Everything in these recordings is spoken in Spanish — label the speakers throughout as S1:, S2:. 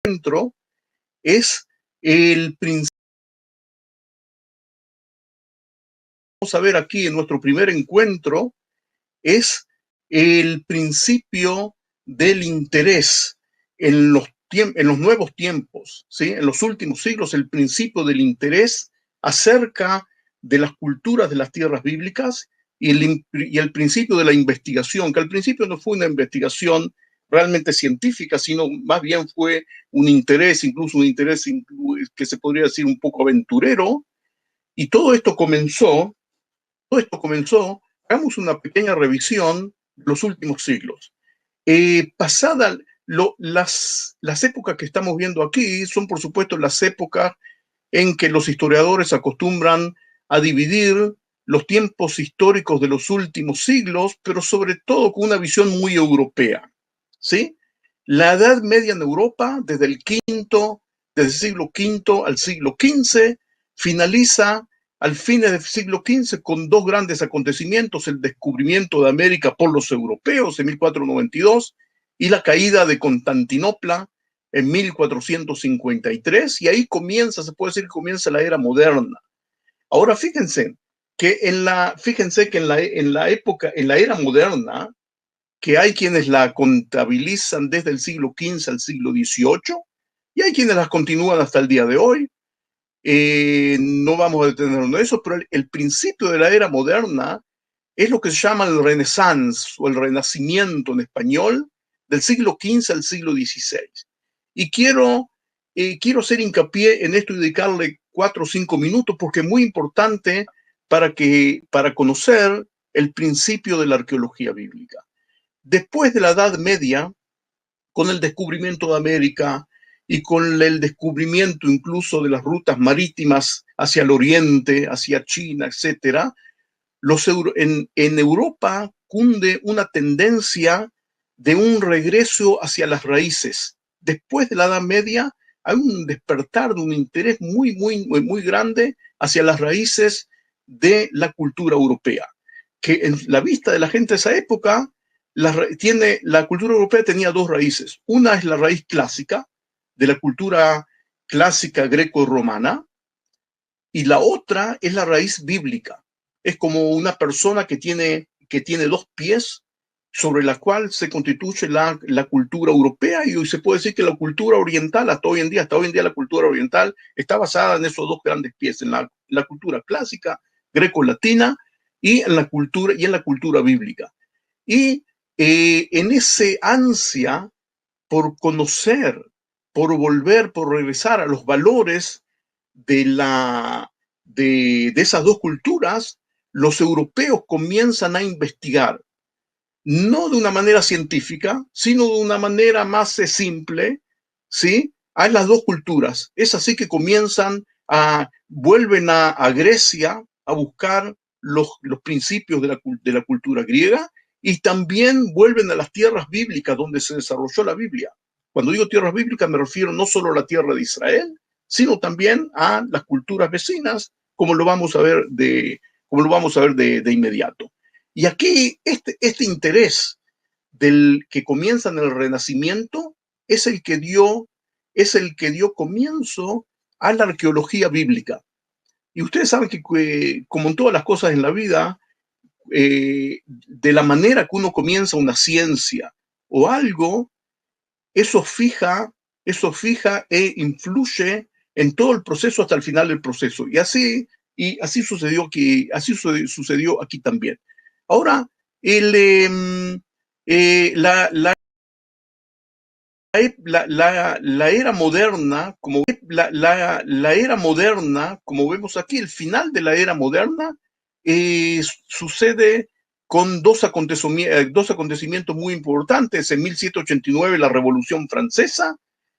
S1: encuentro es el principio. Vamos a ver aquí en nuestro primer encuentro es el principio del interés en los nuevos tiempos, ¿sí? En los últimos siglos, el principio del interés acerca de las culturas de las tierras bíblicas y el principio de la investigación, que al principio no fue una investigación realmente científica, sino más bien fue un interés, incluso un interés que se podría decir un poco aventurero, y todo esto comenzó, hagamos una pequeña revisión de los últimos siglos. Pasada las épocas que estamos viendo aquí son, por supuesto, las épocas en que los historiadores acostumbran a dividir los tiempos históricos de los últimos siglos, pero sobre todo con una visión muy europea, ¿sí? La Edad Media en Europa, desde el siglo V al siglo XV, finaliza al fin del siglo XV con dos grandes acontecimientos: el descubrimiento de América por los europeos en 1492 y la caída de Constantinopla en 1453, y ahí se puede decir que comienza la era moderna. Ahora fíjense que en la era moderna, que hay quienes la contabilizan desde el siglo XV al siglo XVIII, y hay quienes las continúan hasta el día de hoy. No vamos a detenernos en eso, pero el principio de la era moderna es lo que se llama el Renaissance o el Renacimiento en español, del siglo XV al siglo XVI. Y quiero hacer hincapié en esto y dedicarle 4 o 5 minutos porque es muy importante para conocer el principio de la arqueología bíblica. Después de la Edad Media, con el descubrimiento de América y con el descubrimiento incluso de las rutas marítimas hacia el oriente, hacia China, etcétera, en Europa cunde una tendencia de un regreso hacia las raíces. Después de la Edad Media hay un despertar de un interés muy, muy, muy, muy grande hacia las raíces de la cultura europea, que en la vista de la gente de esa época, la cultura europea tenía dos raíces. Una es la raíz clásica, de la cultura clásica greco-romana, y la otra es la raíz bíblica. Es como una persona que tiene dos pies sobre la cual se constituye la cultura europea, y hoy se puede decir que la cultura oriental, hasta hoy en día la cultura oriental está basada en esos dos grandes pies, en la cultura clásica greco-latina y en la cultura bíblica. Y en ese ansia por conocer, por volver, por regresar a los valores de esas dos culturas, los europeos comienzan a investigar, no de una manera científica, sino de una manera más simple, ¿sí? Hay las dos culturas. Es así que vuelven a Grecia a buscar los principios de la cultura griega, y también vuelven a las tierras bíblicas donde se desarrolló la Biblia. Cuando digo tierras bíblicas me refiero no solo a la tierra de Israel, sino también a las culturas vecinas, como lo vamos a ver de inmediato. Y aquí este interés del que comienza en el Renacimiento es el que dio comienzo a la arqueología bíblica. Y ustedes saben que, como en todas las cosas en la vida, de la manera que uno comienza una ciencia o algo, eso fija e influye en todo el proceso hasta el final del proceso. Y así sucedió aquí también. Ahora, la era moderna, como vemos aquí, el final de la era moderna sucede con dos acontecimientos muy importantes. En 1789 la Revolución Francesa,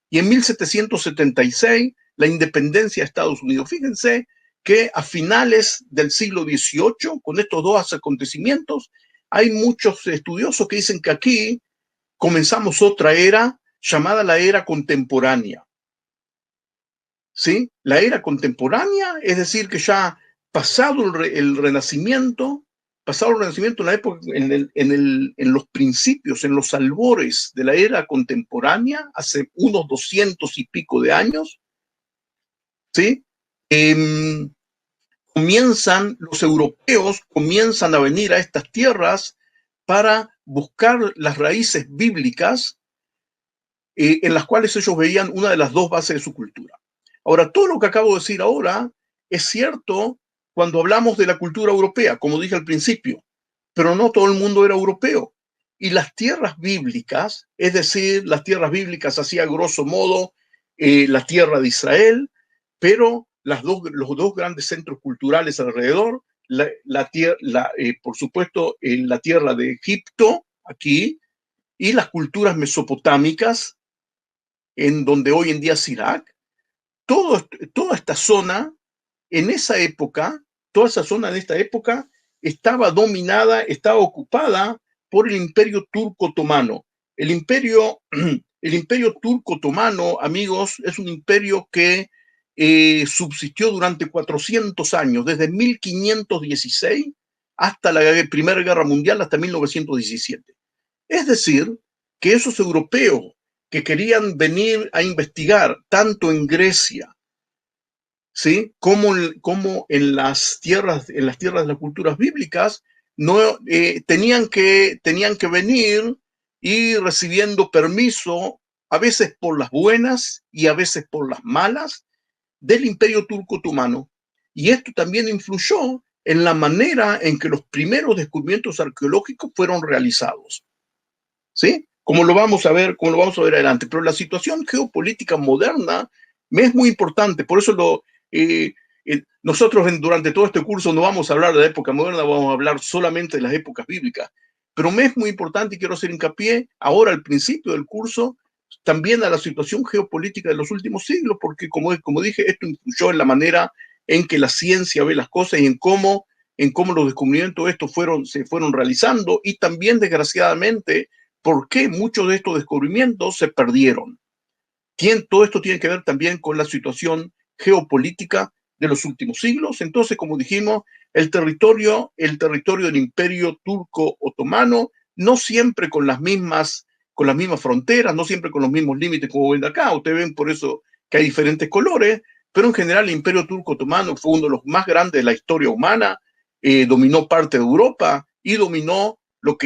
S1: y en 1776 la independencia de Estados Unidos. Fíjense que a finales del siglo XVIII, con estos dos acontecimientos, hay muchos estudiosos que dicen que aquí comenzamos otra era llamada la era contemporánea. ¿Sí? La era contemporánea, es decir, que ya pasado el Renacimiento, pasado el Renacimiento, en la época, en los principios, en los albores de la era contemporánea, hace unos 200 y pico de años, ¿sí? Los europeos comienzan a venir a estas tierras para buscar las raíces bíblicas en las cuales ellos veían una de las dos bases de su cultura. Ahora, todo lo que acabo de decir ahora es cierto cuando hablamos de la cultura europea, como dije al principio, pero no todo el mundo era europeo. Y las tierras bíblicas, es decir, las tierras bíblicas hacía grosso modo la tierra de Israel, pero los dos grandes centros culturales alrededor, por supuesto, la tierra de Egipto, aquí, y las culturas mesopotámicas, en donde hoy en día es Irak, toda esta zona, en esa época, toda esa zona en esta época estaba dominada, estaba ocupada por el Imperio Turco Otomano. El Imperio Turco Otomano, amigos, es un imperio que subsistió durante 400 años, desde 1516 hasta la Primera Guerra Mundial, hasta 1917. Es decir, que esos europeos que querían venir a investigar tanto en Grecia, ¿sí? como en las tierras de las culturas bíblicas, no tenían que venir y recibiendo permiso, a veces por las buenas y a veces por las malas, del Imperio Turco Otomano. Y esto también influyó en la manera en que los primeros descubrimientos arqueológicos fueron realizados. ¿Sí? Como lo vamos a ver adelante. Pero la situación geopolítica moderna me es muy importante, por eso nosotros durante todo este curso no vamos a hablar de la época moderna, vamos a hablar solamente de las épocas bíblicas. Pero me es muy importante y quiero hacer hincapié ahora al principio del curso también a la situación geopolítica de los últimos siglos, porque como dije, esto influyó en la manera en que la ciencia ve las cosas y en cómo los descubrimientos estos se fueron realizando, y también desgraciadamente por qué muchos de estos descubrimientos se perdieron. Todo esto tiene que ver también con la situación geopolítica de los últimos siglos. Entonces, como dijimos, el territorio del Imperio Turco Otomano, no siempre con las mismas fronteras, no siempre con los mismos límites como ven acá. Ustedes ven por eso que hay diferentes colores, pero en general el Imperio Turco Otomano fue uno de los más grandes de la historia humana, dominó parte de Europa y dominó como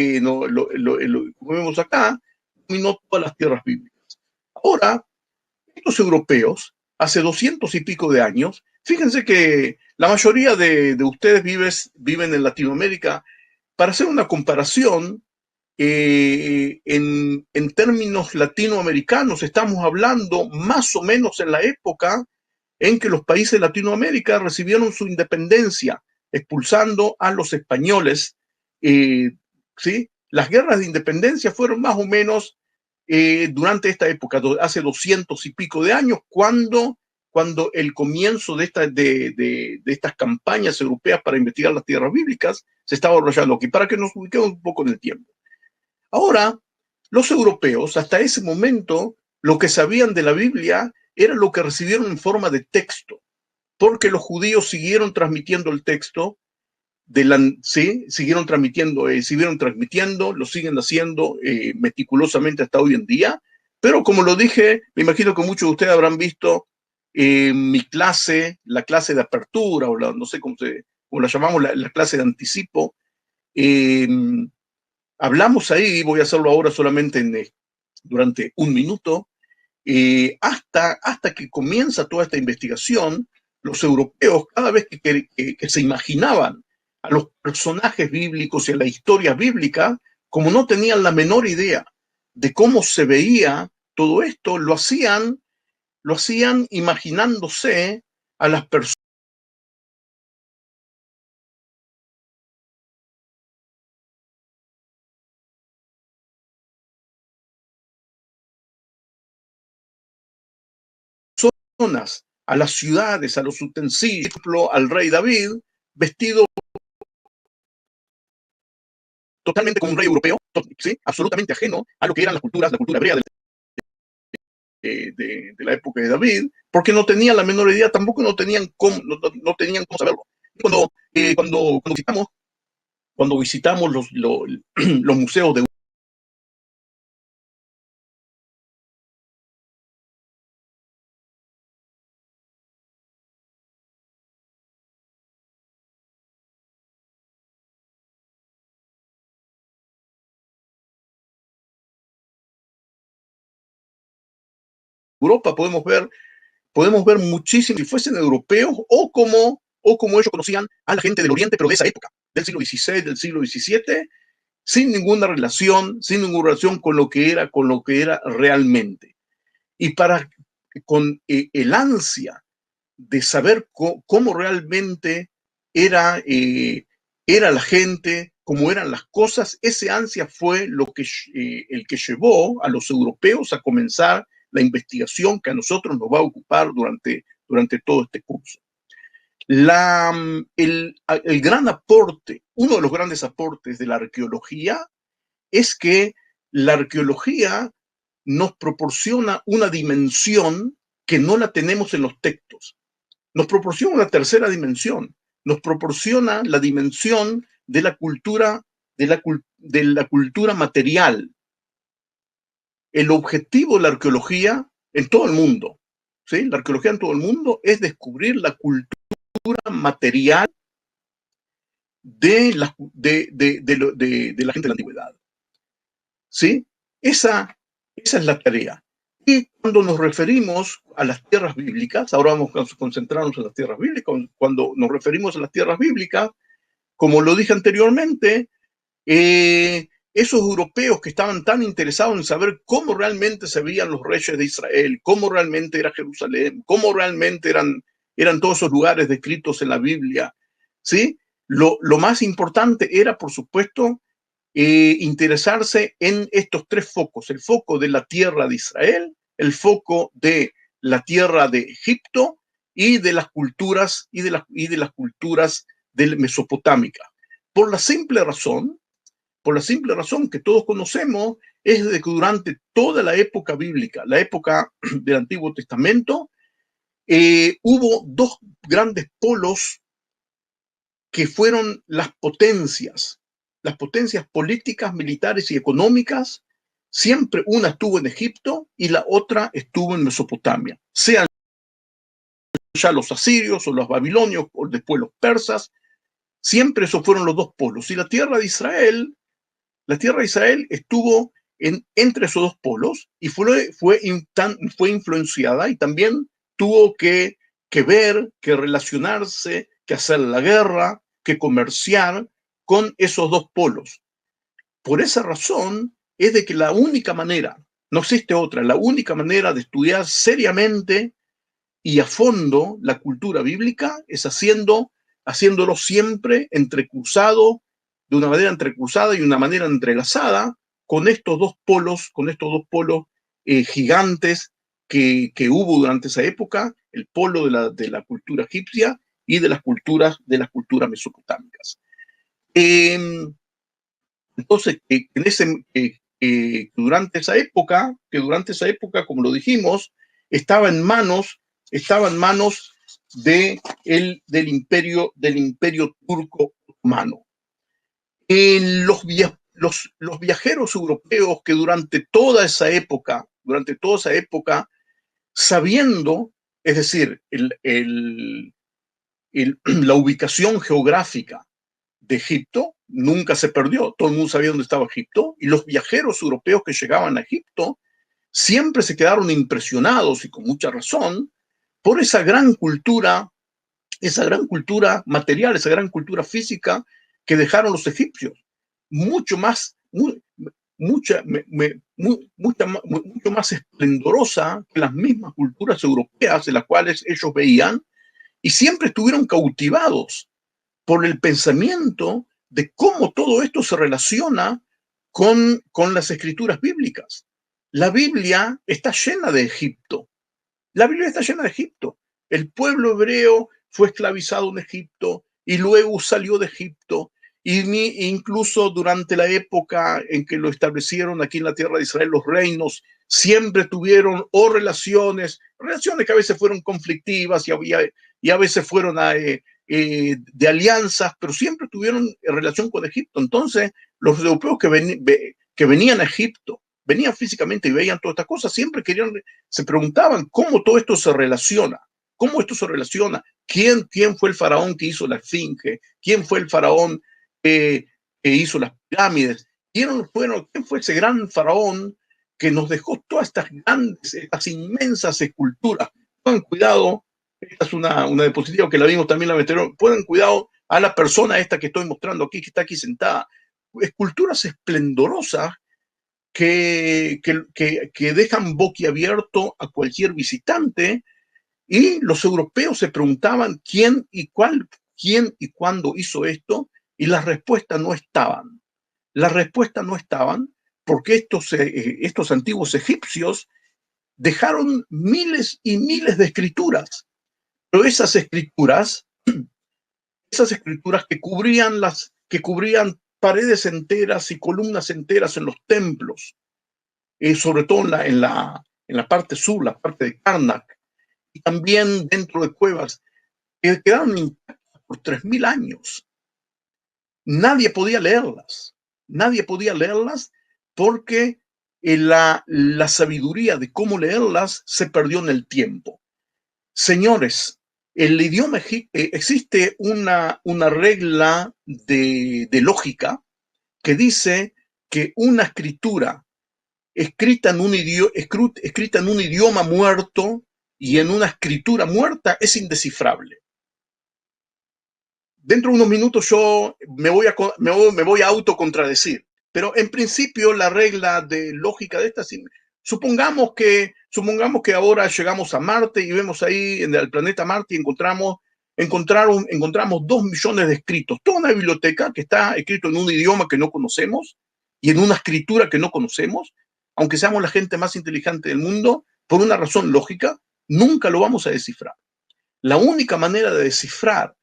S1: vemos acá, dominó todas las tierras bíblicas. Ahora, estos europeos, hace 200 y pico de años, fíjense que la mayoría de ustedes viven en Latinoamérica. Para hacer una comparación, en términos latinoamericanos, estamos hablando más o menos en la época en que los países de Latinoamérica recibieron su independencia, expulsando a los españoles. ¿Sí? Las guerras de independencia fueron más o menos durante esta época, hace 200 y pico de años, cuando el comienzo de estas campañas europeas para investigar las tierras bíblicas se estaba desarrollando aquí, para que nos ubiquemos un poco en el tiempo. Ahora, los europeos, hasta ese momento, lo que sabían de la Biblia era lo que recibieron en forma de texto, porque los judíos siguieron transmitiendo el texto, siguieron transmitiendo, lo siguen haciendo meticulosamente hasta hoy en día. Pero como lo dije, me imagino que muchos de ustedes habrán visto mi clase, la clase de apertura, o no sé cómo la llamamos, la clase de anticipo. Hablamos ahí, voy a hacerlo ahora solamente durante un minuto, hasta que comienza toda esta investigación. Los europeos, cada vez que se imaginaban a los personajes bíblicos y a la historia bíblica, como no tenían la menor idea de cómo se veía todo esto, lo hacían imaginándose a las personas a las ciudades, a los utensilios, al rey David, vestido totalmente como un rey europeo, ¿sí? Absolutamente ajeno a lo que eran la cultura hebrea de la época de David, porque no tenían la menor idea, tampoco no tenían cómo saberlo. Cuando visitamos cuando visitamos los museos de Europa, podemos ver muchísimo, si fuesen europeos o como ellos conocían a la gente del Oriente, pero de esa época, del siglo XVI, del siglo XVII, sin ninguna relación con lo que era realmente. Y con el ansia de saber cómo realmente era, era la gente, cómo eran las cosas, ese ansia fue el que llevó a los europeos a comenzar la investigación que a nosotros nos va a ocupar durante todo este curso. El gran aporte, uno de los grandes aportes de la arqueología es que la arqueología nos proporciona una dimensión que no la tenemos en los textos. Nos proporciona una tercera dimensión, nos proporciona la dimensión de la cultura, de la cultura material. El objetivo de la arqueología en todo el mundo, ¿sí? La arqueología en todo el mundo es descubrir la cultura material de la gente de la antigüedad. ¿Sí? Esa es la tarea. Y cuando nos referimos a las tierras bíblicas, ahora vamos a concentrarnos en las tierras bíblicas, cuando nos referimos a las tierras bíblicas, como lo dije anteriormente, esos europeos que estaban tan interesados en saber cómo realmente se veían los reyes de Israel, cómo realmente era Jerusalén, cómo realmente eran todos esos lugares descritos en la Biblia, ¿sí? Lo más importante era, por supuesto, interesarse en estos tres focos: el foco de la tierra de Israel, el foco de la tierra de Egipto y de las culturas de Mesopotámica. Por la simple razón que todos conocemos, es de que durante toda la época bíblica, la época del Antiguo Testamento, hubo dos grandes polos que fueron las potencias políticas, militares y económicas. Siempre una estuvo en Egipto y la otra estuvo en Mesopotamia, sean ya los asirios o los babilonios o después los persas. Siempre esos fueron los dos polos. Y la tierra de Israel estuvo entre esos dos polos y fue influenciada, y también tuvo que ver, que relacionarse, que hacer la guerra, que comerciar con esos dos polos. Por esa razón es de que la única manera, no existe otra, la única manera de estudiar seriamente y a fondo la cultura bíblica es haciéndolo siempre entrecruzado, de una manera entrecruzada y una manera entrelazada con estos dos polos gigantes que hubo durante esa época: el polo de la cultura egipcia y de las culturas mesopotámicas. Entonces, durante esa época, como lo dijimos, estaba en manos del imperio turco otomano. Los viajeros europeos que durante toda esa época, sabiendo, es decir, la ubicación geográfica de Egipto nunca se perdió, todo el mundo sabía dónde estaba Egipto, y los viajeros europeos que llegaban a Egipto siempre se quedaron impresionados, y con mucha razón, por esa gran cultura material, esa gran cultura física que dejaron los egipcios. Mucho más esplendorosa que las mismas culturas europeas de las cuales ellos veían, y siempre estuvieron cautivados por el pensamiento de cómo todo esto se relaciona con las escrituras bíblicas. La Biblia está llena de Egipto. El pueblo hebreo fue esclavizado en Egipto y luego salió de Egipto. Incluso durante la época en que lo establecieron aquí en la tierra de Israel, los reinos siempre tuvieron relaciones que a veces fueron conflictivas y a veces fueron de alianzas, pero siempre tuvieron relación con Egipto. Entonces, los europeos que venían a Egipto, venían físicamente y veían todas estas cosas, siempre se preguntaban cómo todo esto se relaciona, cómo esto se relaciona, quién fue el faraón que hizo la esfinge, quién fue el faraón que hizo las pirámides, quién fue ese gran faraón que nos dejó todas estas inmensas esculturas. Pongan cuidado, esta es una diapositiva que la vimos también la metieron, pongan cuidado a la persona esta que estoy mostrando aquí, que está aquí sentada. Esculturas esplendorosas que dejan boquiabierto a cualquier visitante, y los europeos se preguntaban quién y cuándo hizo esto, y las respuestas no estaban. Las respuestas no estaban porque estos antiguos egipcios dejaron miles y miles de escrituras, pero esas escrituras que cubrían paredes enteras y columnas enteras en los templos, sobre todo en la parte sur, la parte de Karnak, y también dentro de cuevas, que quedaron intactas por 3000 años. Nadie podía leerlas porque la sabiduría de cómo leerlas se perdió en el tiempo. Señores, el idioma existe una regla de lógica que dice que una escritura escrita en un idioma muerto y en una escritura muerta es indescifrable. Dentro de unos minutos yo me voy a autocontradecir, pero en principio la regla de lógica de esta, supongamos que ahora llegamos a Marte y vemos ahí en el planeta Marte y encontramos 2 millones de escritos, toda una biblioteca que está escrito en un idioma que no conocemos y en una escritura que no conocemos. Aunque seamos la gente más inteligente del mundo, por una razón lógica, nunca lo vamos a descifrar. La única manera de descifrar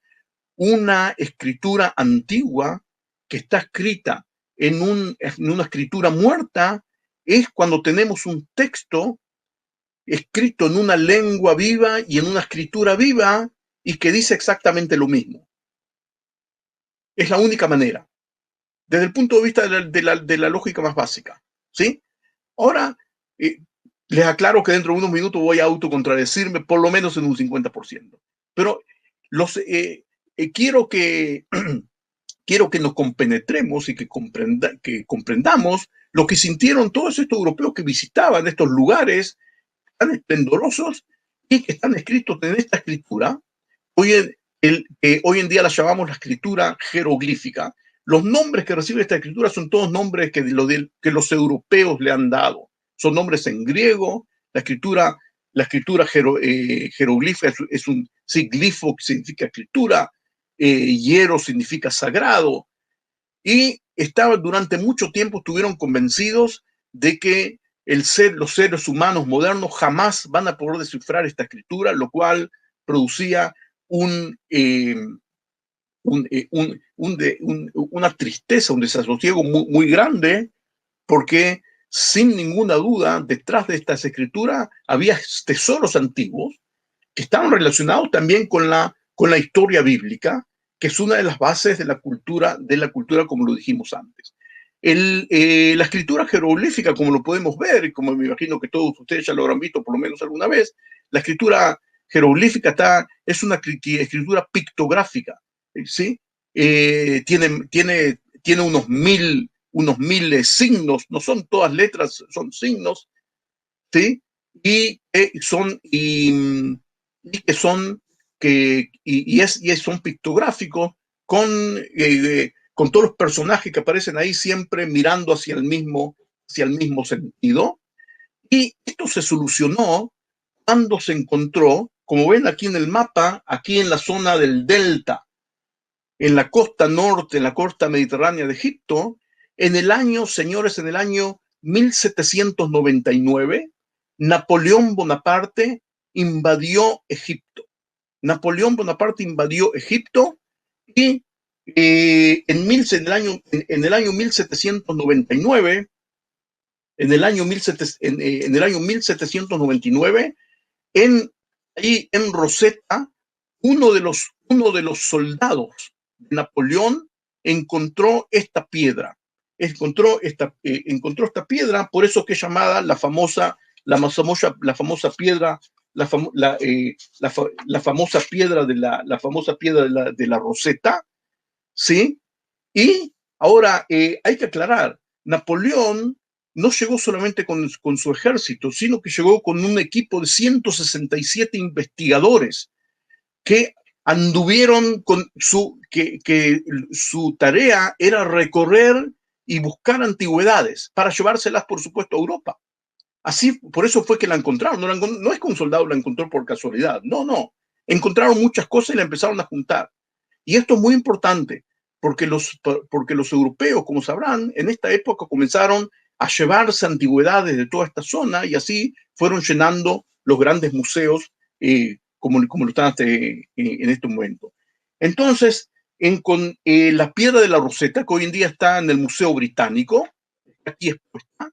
S1: una escritura antigua que está escrita en una escritura muerta es cuando tenemos un texto escrito en una lengua viva y en una escritura viva y que dice exactamente lo mismo. Es la única manera, desde el punto de vista de la lógica más básica, ¿sí? Ahora, les aclaro que dentro de unos minutos voy a autocontradecirme por lo menos en un 50%. Pero quiero que nos compenetremos y que comprendamos lo que sintieron todos estos europeos que visitaban estos lugares tan esplendorosos y que están escritos en esta escritura. Hoy en día la llamamos la escritura jeroglífica. Los nombres que recibe esta escritura son todos nombres que los europeos le han dado. Son nombres en griego. La escritura jeroglífica es un glifo, que significa escritura. Hiero significa sagrado. Y durante mucho tiempo estuvieron convencidos de que los seres humanos modernos jamás van a poder descifrar esta escritura, lo cual producía una tristeza, un desasosiego muy, muy grande, porque sin ninguna duda detrás de estas escrituras había tesoros antiguos que estaban relacionados también con la historia bíblica, que es una de las bases de la cultura como lo dijimos antes. La escritura jeroglífica, como lo podemos ver, y como me imagino que todos ustedes ya lo habrán visto por lo menos alguna vez, la escritura jeroglífica es una escritura pictográfica, ¿sí? Tiene unos mil signos, no son todas letras, son signos, ¿sí? Son pictográficos con todos los personajes que aparecen ahí siempre mirando hacia el mismo sentido. Y esto se solucionó cuando se encontró, como ven aquí en el mapa, aquí en la zona del delta, en la costa norte, en la costa mediterránea de Egipto, en el año 1799, Napoleón Bonaparte invadió Egipto. Napoleón Bonaparte invadió Egipto y en el año 1799, ahí en Rosetta, uno de uno de los soldados de Napoleón encontró esta piedra. Encontró esta piedra, por eso que es llamada la famosa piedra, la famosa piedra de la Roseta, ¿sí? Y ahora hay que aclarar, Napoleón no llegó solamente con su ejército, sino que llegó con un equipo de 167 investigadores que anduvieron con que su tarea era recorrer y buscar antigüedades para llevárselas, por supuesto, a Europa. Así, por eso fue que la encontraron. No es que un soldado la encontró por casualidad. No. Encontraron muchas cosas y la empezaron a juntar. Y esto es muy importante, porque los europeos, como sabrán, en esta época comenzaron a llevarse antigüedades de toda esta zona y así fueron llenando los grandes museos como lo están en este momento. Entonces, con la piedra de la Roseta, que hoy en día está en el Museo Británico, aquí expuesta,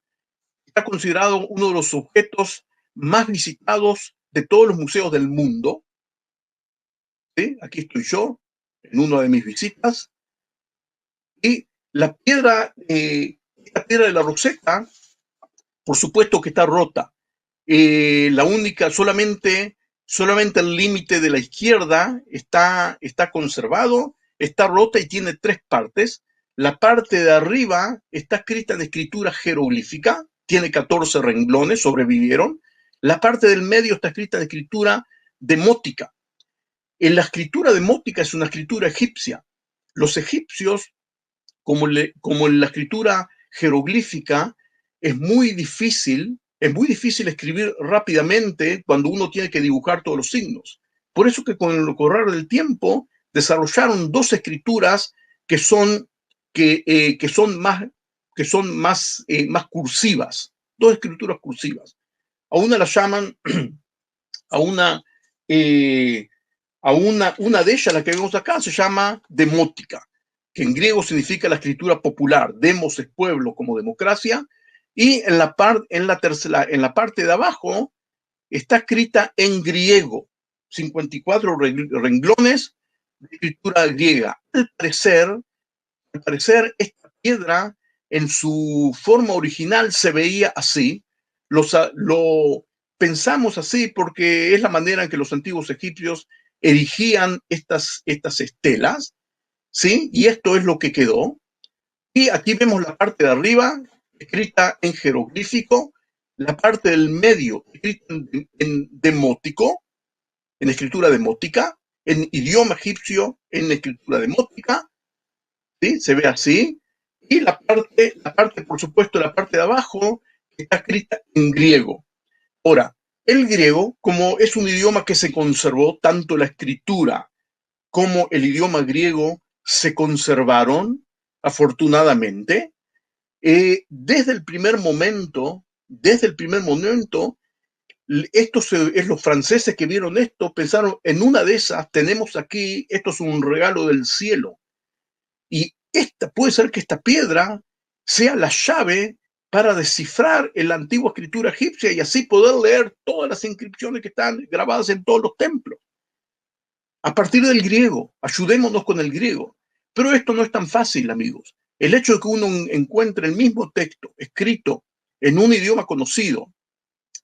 S1: está considerado uno de los objetos más visitados de todos los museos del mundo. ¿Sí? Aquí estoy yo, en una de mis visitas, y la piedra de la Roseta, por supuesto que está rota. La única, solamente el límite de la izquierda está conservado, está rota y tiene 3 partes. La parte de arriba está escrita en escritura jeroglífica, tiene 14 renglones, sobrevivieron. La parte del medio está escrita en escritura demótica. En la escritura demótica es una escritura egipcia. Los egipcios, como en la escritura jeroglífica, es muy difícil escribir rápidamente cuando uno tiene que dibujar todos los signos. Por eso que con el correr del tiempo desarrollaron 2 escrituras que son más cursivas, 2 escrituras cursivas. A una la llaman, una de ellas, la que vemos acá, se llama demótica, que en griego significa la escritura popular. Demos es pueblo, como democracia, y en la parte de abajo está escrita en griego, 54 renglones de escritura griega. Al parecer, esta piedra en su forma original se veía así. Lo pensamos así porque es la manera en que los antiguos egipcios erigían estas estelas, ¿sí? Y esto es lo que quedó. Y aquí vemos la parte de arriba, escrita en jeroglífico, la parte del medio, escrita en demótico, en escritura demótica, en idioma egipcio, en escritura demótica, ¿sí? Se ve así. Y la parte, por supuesto, la parte de abajo, está escrita en griego. Ahora, el griego, como es un idioma que se conservó, tanto la escritura como el idioma griego se conservaron, afortunadamente. Desde el primer momento, los franceses que vieron esto pensaron, en una de esas tenemos aquí, esto es un regalo del cielo. Y puede ser que esta piedra sea la llave para descifrar la antigua escritura egipcia y así poder leer todas las inscripciones que están grabadas en todos los templos. A partir del griego, ayudémonos con el griego. Pero esto no es tan fácil, amigos. El hecho de que uno encuentre el mismo texto escrito en un idioma conocido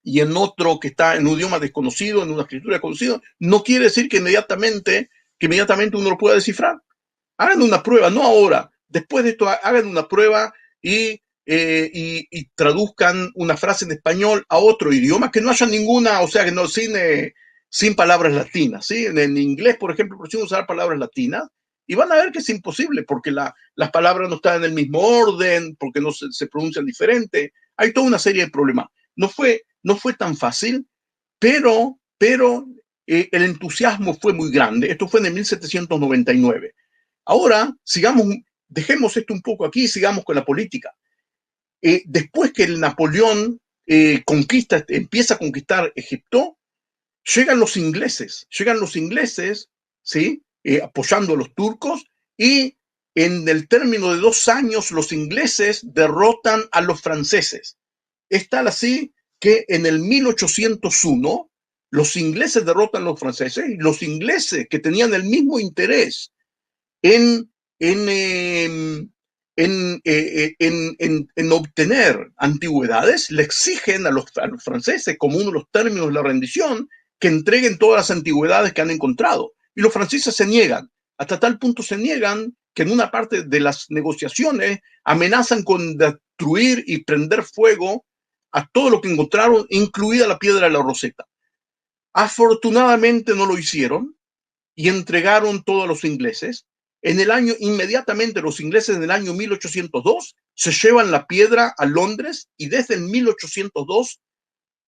S1: y en otro que está en un idioma desconocido, en una escritura desconocida, no quiere decir que inmediatamente uno lo pueda descifrar. Hagan una prueba, no ahora. Después de esto, hagan una prueba y traduzcan una frase en español a otro idioma, que no haya ninguna, o sea, que no sin palabras latinas, ¿sí? En inglés, por ejemplo, prohibimos usar palabras latinas y van a ver que es imposible porque las palabras no están en el mismo orden, porque no se pronuncian diferente. Hay toda una serie de problemas. No fue tan fácil, pero el entusiasmo fue muy grande. Esto fue en el 1799. Ahora, dejemos esto un poco aquí y sigamos con la política. Después que el Napoleón empieza a conquistar Egipto, llegan los ingleses, ¿sí? Apoyando a los turcos, y en el término de 2 años los ingleses derrotan a los franceses. Es tal así que en el 1801 Los ingleses derrotan a los franceses y los ingleses que tenían el mismo interés en, en, en obtener antigüedades, le exigen a los franceses, como uno de los términos de la rendición, que entreguen todas las antigüedades que han encontrado. Y los franceses se niegan. Hasta tal punto se niegan que en una parte de las negociaciones amenazan con destruir y prender fuego a todo lo que encontraron, incluida la piedra de la Roseta. Afortunadamente no lo hicieron y entregaron todo a los ingleses. En el año, inmediatamente los ingleses en el año 1802 se llevan la piedra a Londres y desde el 1802,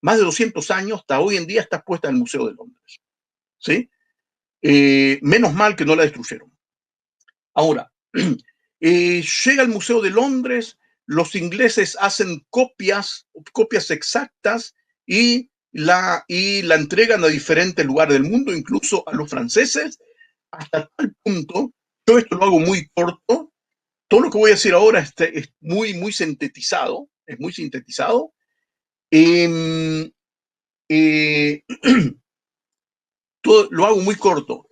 S1: más de 200 años, hasta hoy en día está puesta en el Museo de Londres. ¿Sí? Menos mal que no la destruyeron. Ahora, llega al Museo de Londres, los ingleses hacen copias exactas y la entregan a diferentes lugares del mundo, incluso a los franceses, hasta tal punto. Yo esto lo hago muy corto. Todo lo que voy a decir ahora es muy, muy sintetizado. Es muy sintetizado. Todo lo hago muy corto.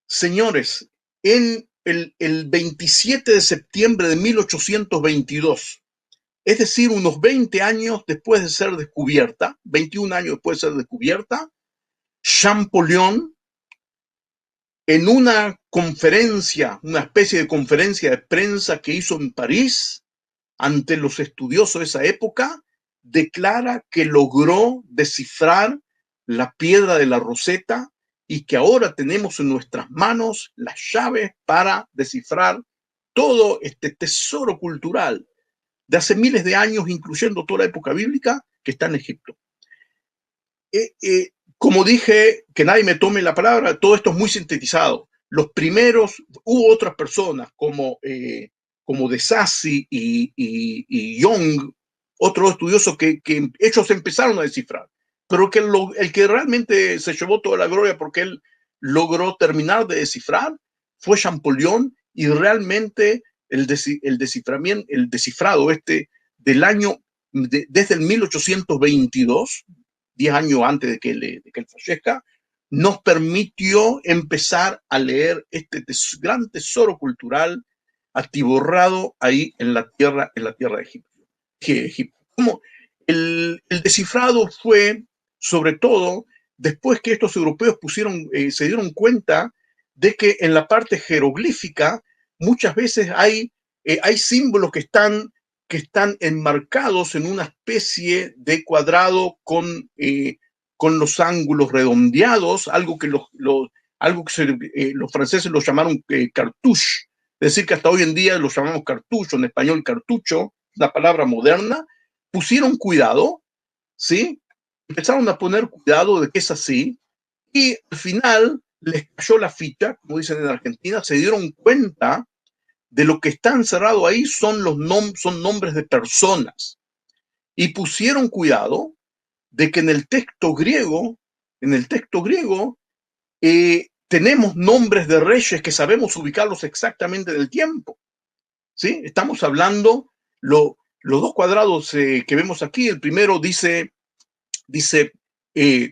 S1: Señores, en el 27 de septiembre de 1822, es decir, unos 20 años después de ser descubierta, 21 años después de ser descubierta, Champollion, en una conferencia, una especie de conferencia de prensa que hizo en París, ante los estudiosos de esa época, declara que logró descifrar la piedra de la Roseta y que ahora tenemos en nuestras manos las llaves para descifrar todo este tesoro cultural de hace miles de años, incluyendo toda la época bíblica, que está en Egipto. Como dije, que nadie me tome la palabra, todo esto es muy sintetizado. Los primeros, hubo otras personas como De Sassi y Young, otros estudiosos que ellos empezaron a descifrar, pero que el que realmente se llevó toda la gloria porque él logró terminar de descifrar fue Champollion, y realmente el descifrado del año, desde el 1822, 10 años antes de que él fallezca, nos permitió empezar a leer este gran tesoro cultural atiborrado ahí en la tierra de Egipto. Como el descifrado fue, sobre todo, después que estos europeos se dieron cuenta de que en la parte jeroglífica muchas veces hay símbolos que están enmarcados en una especie de cuadrado con los ángulos redondeados, algo que los franceses lo llamaron cartouche, es decir, que hasta hoy en día lo llamamos cartucho, en español cartucho, una palabra moderna. Pusieron cuidado, ¿sí? Empezaron a poner cuidado de que es así, y al final les cayó la ficha, como dicen en Argentina, se dieron cuenta de lo que está encerrado ahí son nombres de personas, y pusieron cuidado de que en el texto griego, tenemos nombres de reyes que sabemos ubicarlos exactamente en el tiempo, ¿sí? Estamos hablando, los dos cuadrados que vemos aquí, el primero dice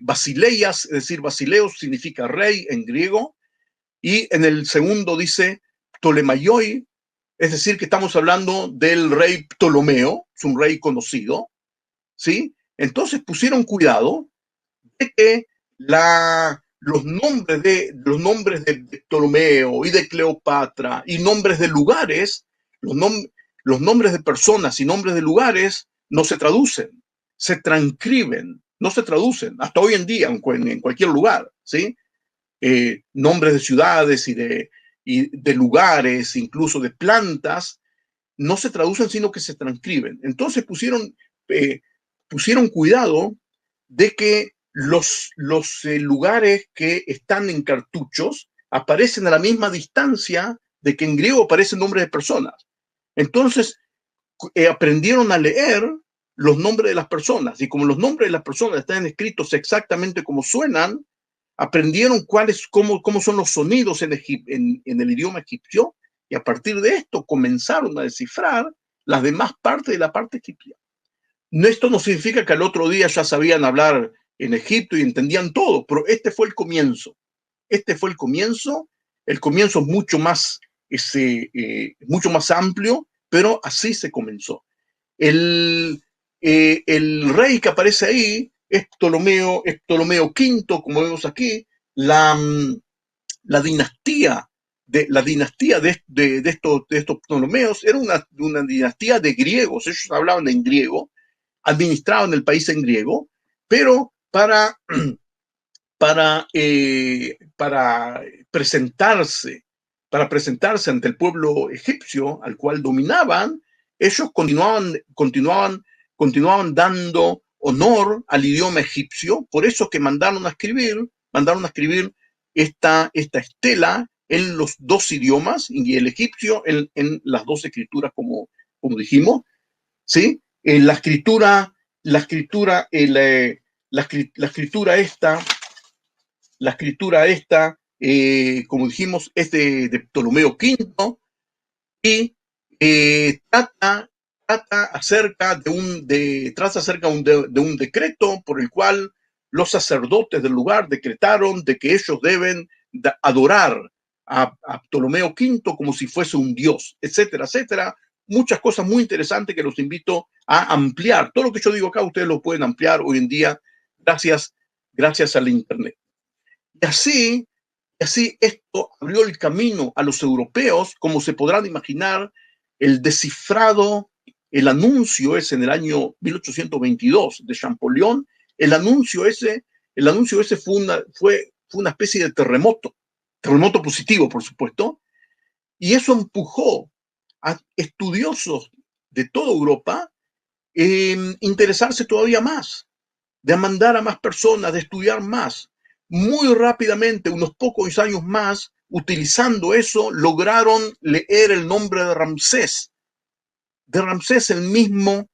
S1: Basileias, es decir, Basileos significa rey en griego, y en el segundo dice Ptolemaioi, es decir, que estamos hablando del rey Ptolomeo, es un rey conocido, ¿sí? Entonces pusieron cuidado de que los nombres de Ptolomeo y de Cleopatra y nombres de lugares, los nombres de personas y nombres de lugares no se traducen, se transcriben, no se traducen, hasta hoy en día en cualquier lugar, ¿sí? Nombres de ciudades y de lugares, incluso de plantas, no se traducen, sino que se transcriben. Entonces pusieron cuidado de que los lugares que están en cartuchos aparecen a la misma distancia de que en griego aparecen nombres de personas. Entonces, aprendieron a leer los nombres de las personas, y como los nombres de las personas están escritos exactamente como suenan, aprendieron cómo son los sonidos en el idioma egipcio, y a partir de esto comenzaron a descifrar las demás partes de la parte egipcia. Esto no significa que al otro día ya sabían hablar en Egipto y entendían todo, pero este fue el comienzo. Este fue el comienzo mucho más amplio, pero así se comenzó. El rey que aparece ahí es Ptolomeo V, como vemos aquí. La dinastía de estos Ptolomeos era una dinastía de griegos. Ellos hablaban en griego, administraban el país en griego, pero para presentarse ante el pueblo egipcio al cual dominaban, ellos continuaban dando honor al idioma egipcio. Por eso que mandaron a escribir esta estela en los dos idiomas, y el egipcio en las dos escrituras, como dijimos, ¿sí? La escritura esta, como dijimos, es de Ptolomeo V, y trata acerca de un decreto por el cual los sacerdotes del lugar decretaron de que ellos deben adorar a Ptolomeo V como si fuese un dios, etcétera, etcétera. Muchas cosas muy interesantes que los invito a ampliar. Todo lo que yo digo acá ustedes lo pueden ampliar hoy en día gracias al Internet. Y así esto abrió el camino a los europeos. Como se podrán imaginar, el descifrado, el anuncio ese en el año 1822 de Champollion, el anuncio ese fue una especie de terremoto positivo, por supuesto, y eso empujó a estudiosos de toda Europa interesarse todavía más, de mandar a más personas, de estudiar más. Muy rápidamente, unos pocos años más, utilizando eso, lograron leer el nombre de Ramsés. El mismo,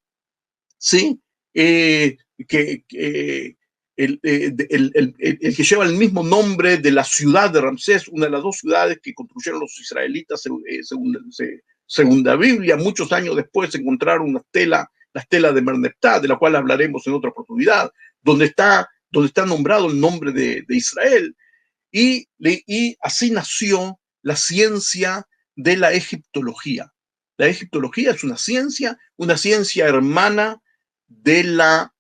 S1: ¿sí? El que lleva el mismo nombre de la ciudad de Ramsés, una de las dos ciudades que construyeron los israelitas según la Biblia. Muchos años después encontraron la estela de Merneptah, de la cual hablaremos en otra oportunidad, donde está nombrado el nombre de Israel. Y así nació la ciencia de la egiptología. La egiptología es una ciencia hermana de la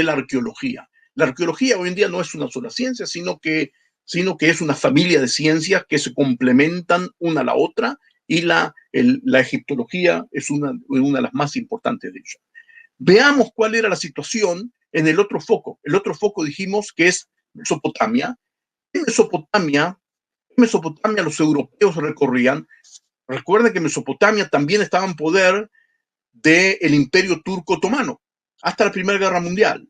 S1: arqueología. La arqueología hoy en día no es una sola ciencia, sino que es una familia de ciencias que se complementan una a la otra, y la egiptología es una de las más importantes de ellas. Veamos cuál era la situación en el otro foco. El otro foco dijimos que es Mesopotamia. En Mesopotamia los europeos recorrían. Recuerden que Mesopotamia también estaba en poder del Imperio Turco Otomano hasta la Primera Guerra Mundial.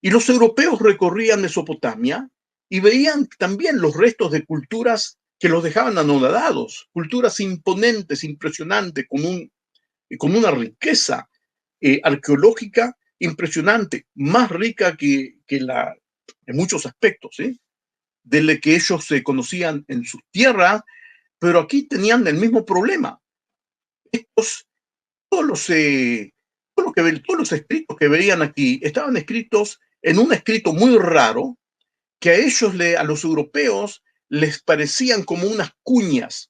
S1: Y los europeos recorrían Mesopotamia y veían también los restos de culturas que los dejaban anonadados, culturas imponentes, impresionantes, con una riqueza arqueológica impresionante, más rica que en muchos aspectos, ¿sí? De lo que ellos se conocían en sus tierras, pero aquí tenían el mismo problema. Todos los escritos que veían aquí estaban escritos en un escrito muy raro que a los europeos les parecían como unas cuñas,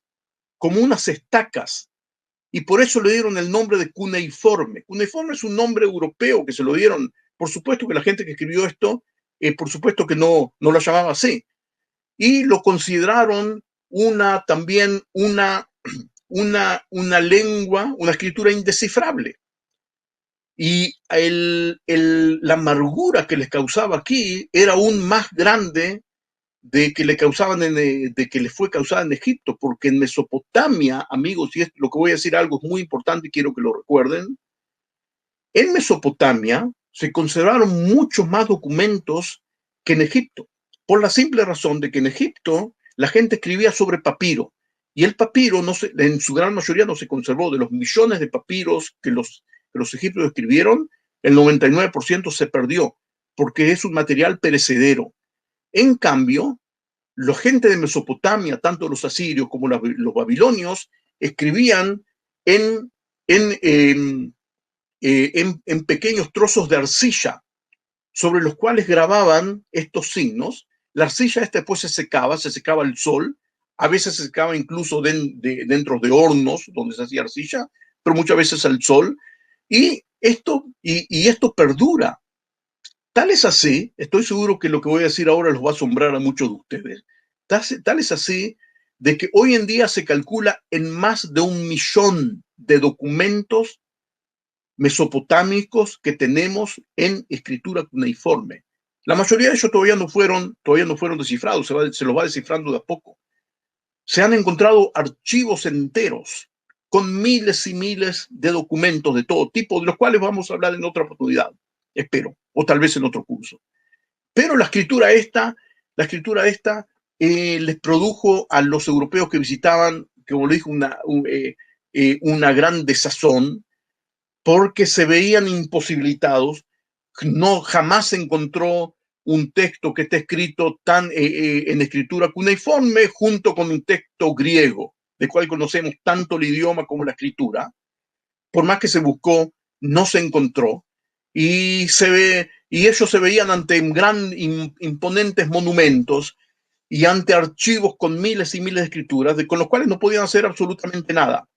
S1: como unas estacas, y por eso le dieron el nombre de cuneiforme. Cuneiforme es un nombre europeo que se lo dieron. Por supuesto que la gente que escribió esto, por supuesto que no lo llamaba así, y lo consideraron también una lengua, una escritura indescifrable. Y la amargura que les causaba aquí era aún más grande de que les fue causada en Egipto, porque en Mesopotamia, amigos, y lo que voy a decir algo es muy importante y quiero que lo recuerden, en Mesopotamia se conservaron muchos más documentos que en Egipto, por la simple razón de que en Egipto la gente escribía sobre papiro, y el papiro en su gran mayoría no se conservó. De los millones de papiros que los egipcios escribieron, el 99% se perdió, porque es un material perecedero. En cambio, la gente de Mesopotamia, tanto los asirios como los babilonios, escribían en en pequeños trozos de arcilla, sobre los cuales grababan estos signos. La arcilla después se secaba al sol, a veces se secaba incluso dentro de hornos donde se hacía arcilla, pero muchas veces al sol, y esto perdura. Tal es así, estoy seguro que lo que voy a decir ahora los va a asombrar a muchos de ustedes, tal es así de que hoy en día se calcula en más de 1.000.000 de documentos mesopotámicos que tenemos en escritura cuneiforme. La mayoría de ellos todavía no fueron descifrados, se los va descifrando de a poco. Se han encontrado archivos enteros con miles y miles de documentos de todo tipo, de los cuales vamos a hablar en otra oportunidad, espero, o tal vez en otro curso. Pero la escritura esta les produjo a los europeos que visitaban, como le dijo, una gran desazón, porque se veían imposibilitados. No, jamás se encontró un texto que esté escrito en escritura cuneiforme junto con un texto griego, del cual conocemos tanto el idioma como la escritura. Por más que se buscó, no se encontró. Y ellos se veían ante imponentes monumentos y ante archivos con miles y miles de escrituras, con los cuales no podían hacer absolutamente nada.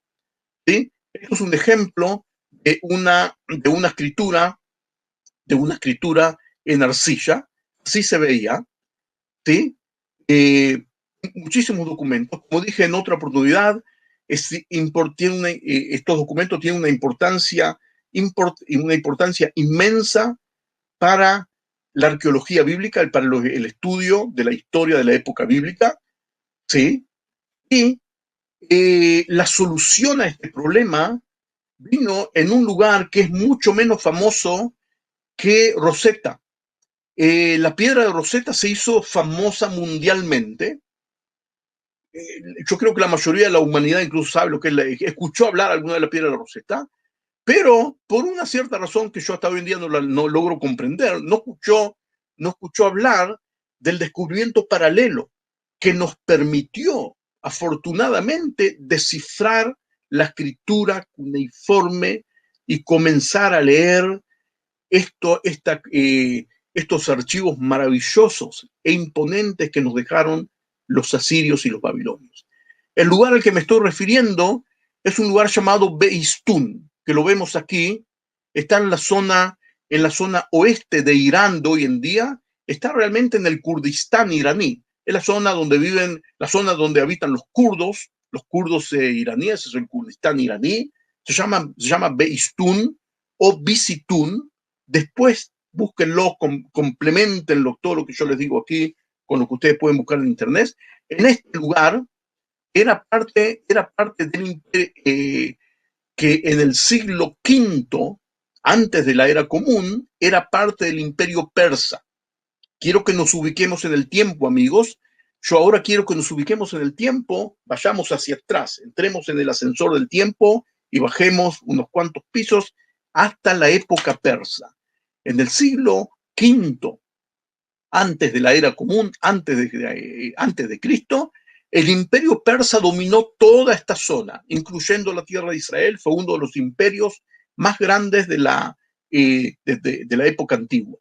S1: ¿Sí? Esto es un ejemplo de una escritura en arcilla. Así se veía, ¿sí? Muchísimos documentos. Como dije en otra oportunidad, estos documentos tienen una importancia inmensa para la arqueología bíblica, para el estudio de la historia de la época bíblica, ¿sí? Y la solución a este problema vino en un lugar que es mucho menos famoso que Rosetta. La piedra de Rosetta se hizo famosa mundialmente. Yo creo que la mayoría de la humanidad incluso sabe lo que escuchó hablar alguna de la piedra de Rosetta, pero por una cierta razón que yo hasta hoy en día no logro comprender, no escuchó hablar del descubrimiento paralelo que nos permitió, afortunadamente, descifrar la escritura cuneiforme y comenzar a leer estos archivos maravillosos e imponentes que nos dejaron los asirios y los babilonios. El lugar al que me estoy refiriendo es un lugar llamado Beistún, que lo vemos aquí, está en la zona oeste de Irán de hoy en día, está realmente en el Kurdistán iraní, es la zona donde habitan los kurdos iraníes, es el Kurdistán iraní, se llama Beistún o Bisitún. Después búsquenlo, complementenlo, todo lo que yo les digo aquí con lo que ustedes pueden buscar en internet. En este lugar era parte del imperio, que en el siglo V, antes de la era común, era parte del imperio persa. Quiero que nos ubiquemos en el tiempo, amigos. Yo ahora quiero que nos ubiquemos en el tiempo, vayamos hacia atrás, entremos en el ascensor del tiempo y bajemos unos cuantos pisos hasta la época persa. En el siglo V, antes de la era común, antes de Cristo, el imperio persa dominó toda esta zona, incluyendo la tierra de Israel. Fue uno de los imperios más grandes de la época antigua.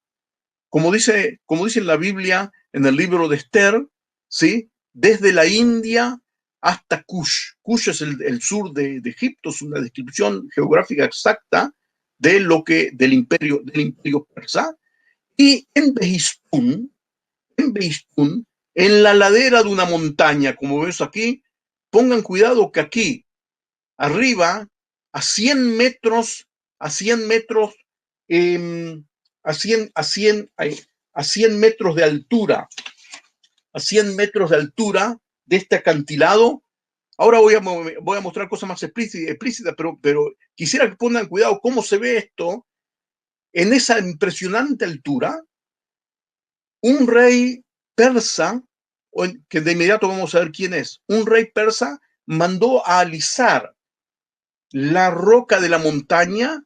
S1: Como dice en la Biblia, en el libro de Esther, ¿sí? Desde la India hasta Kush. Kush es el sur de Egipto, es una descripción geográfica exacta del imperio persa. Y en Behistún, en la ladera de una montaña, como vemos aquí, pongan cuidado que aquí, arriba, a 100 metros, a 100 metros, a 100 metros de altura, de este acantilado. Ahora voy a mostrar cosas más explícitas, pero quisiera que pongan cuidado cómo se ve esto. En esa impresionante altura, un rey persa, que de inmediato vamos a ver quién es, un rey persa mandó a alisar la roca de la montaña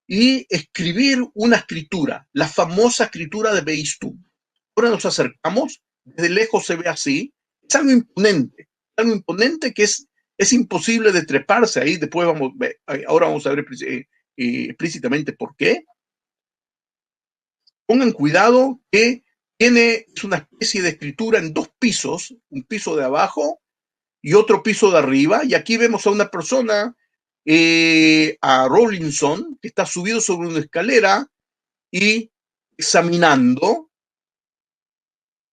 S1: y escribir una escritura, la famosa escritura de Behistún. Ahora nos acercamos, desde lejos se ve así, es algo imponente que es imposible de treparse ahí. Ahora vamos a ver explícitamente por qué. Pongan cuidado que es una especie de escritura en dos pisos, un piso de abajo y otro piso de arriba, y aquí vemos a una persona, a Rawlinson, que está subido sobre una escalera y examinando.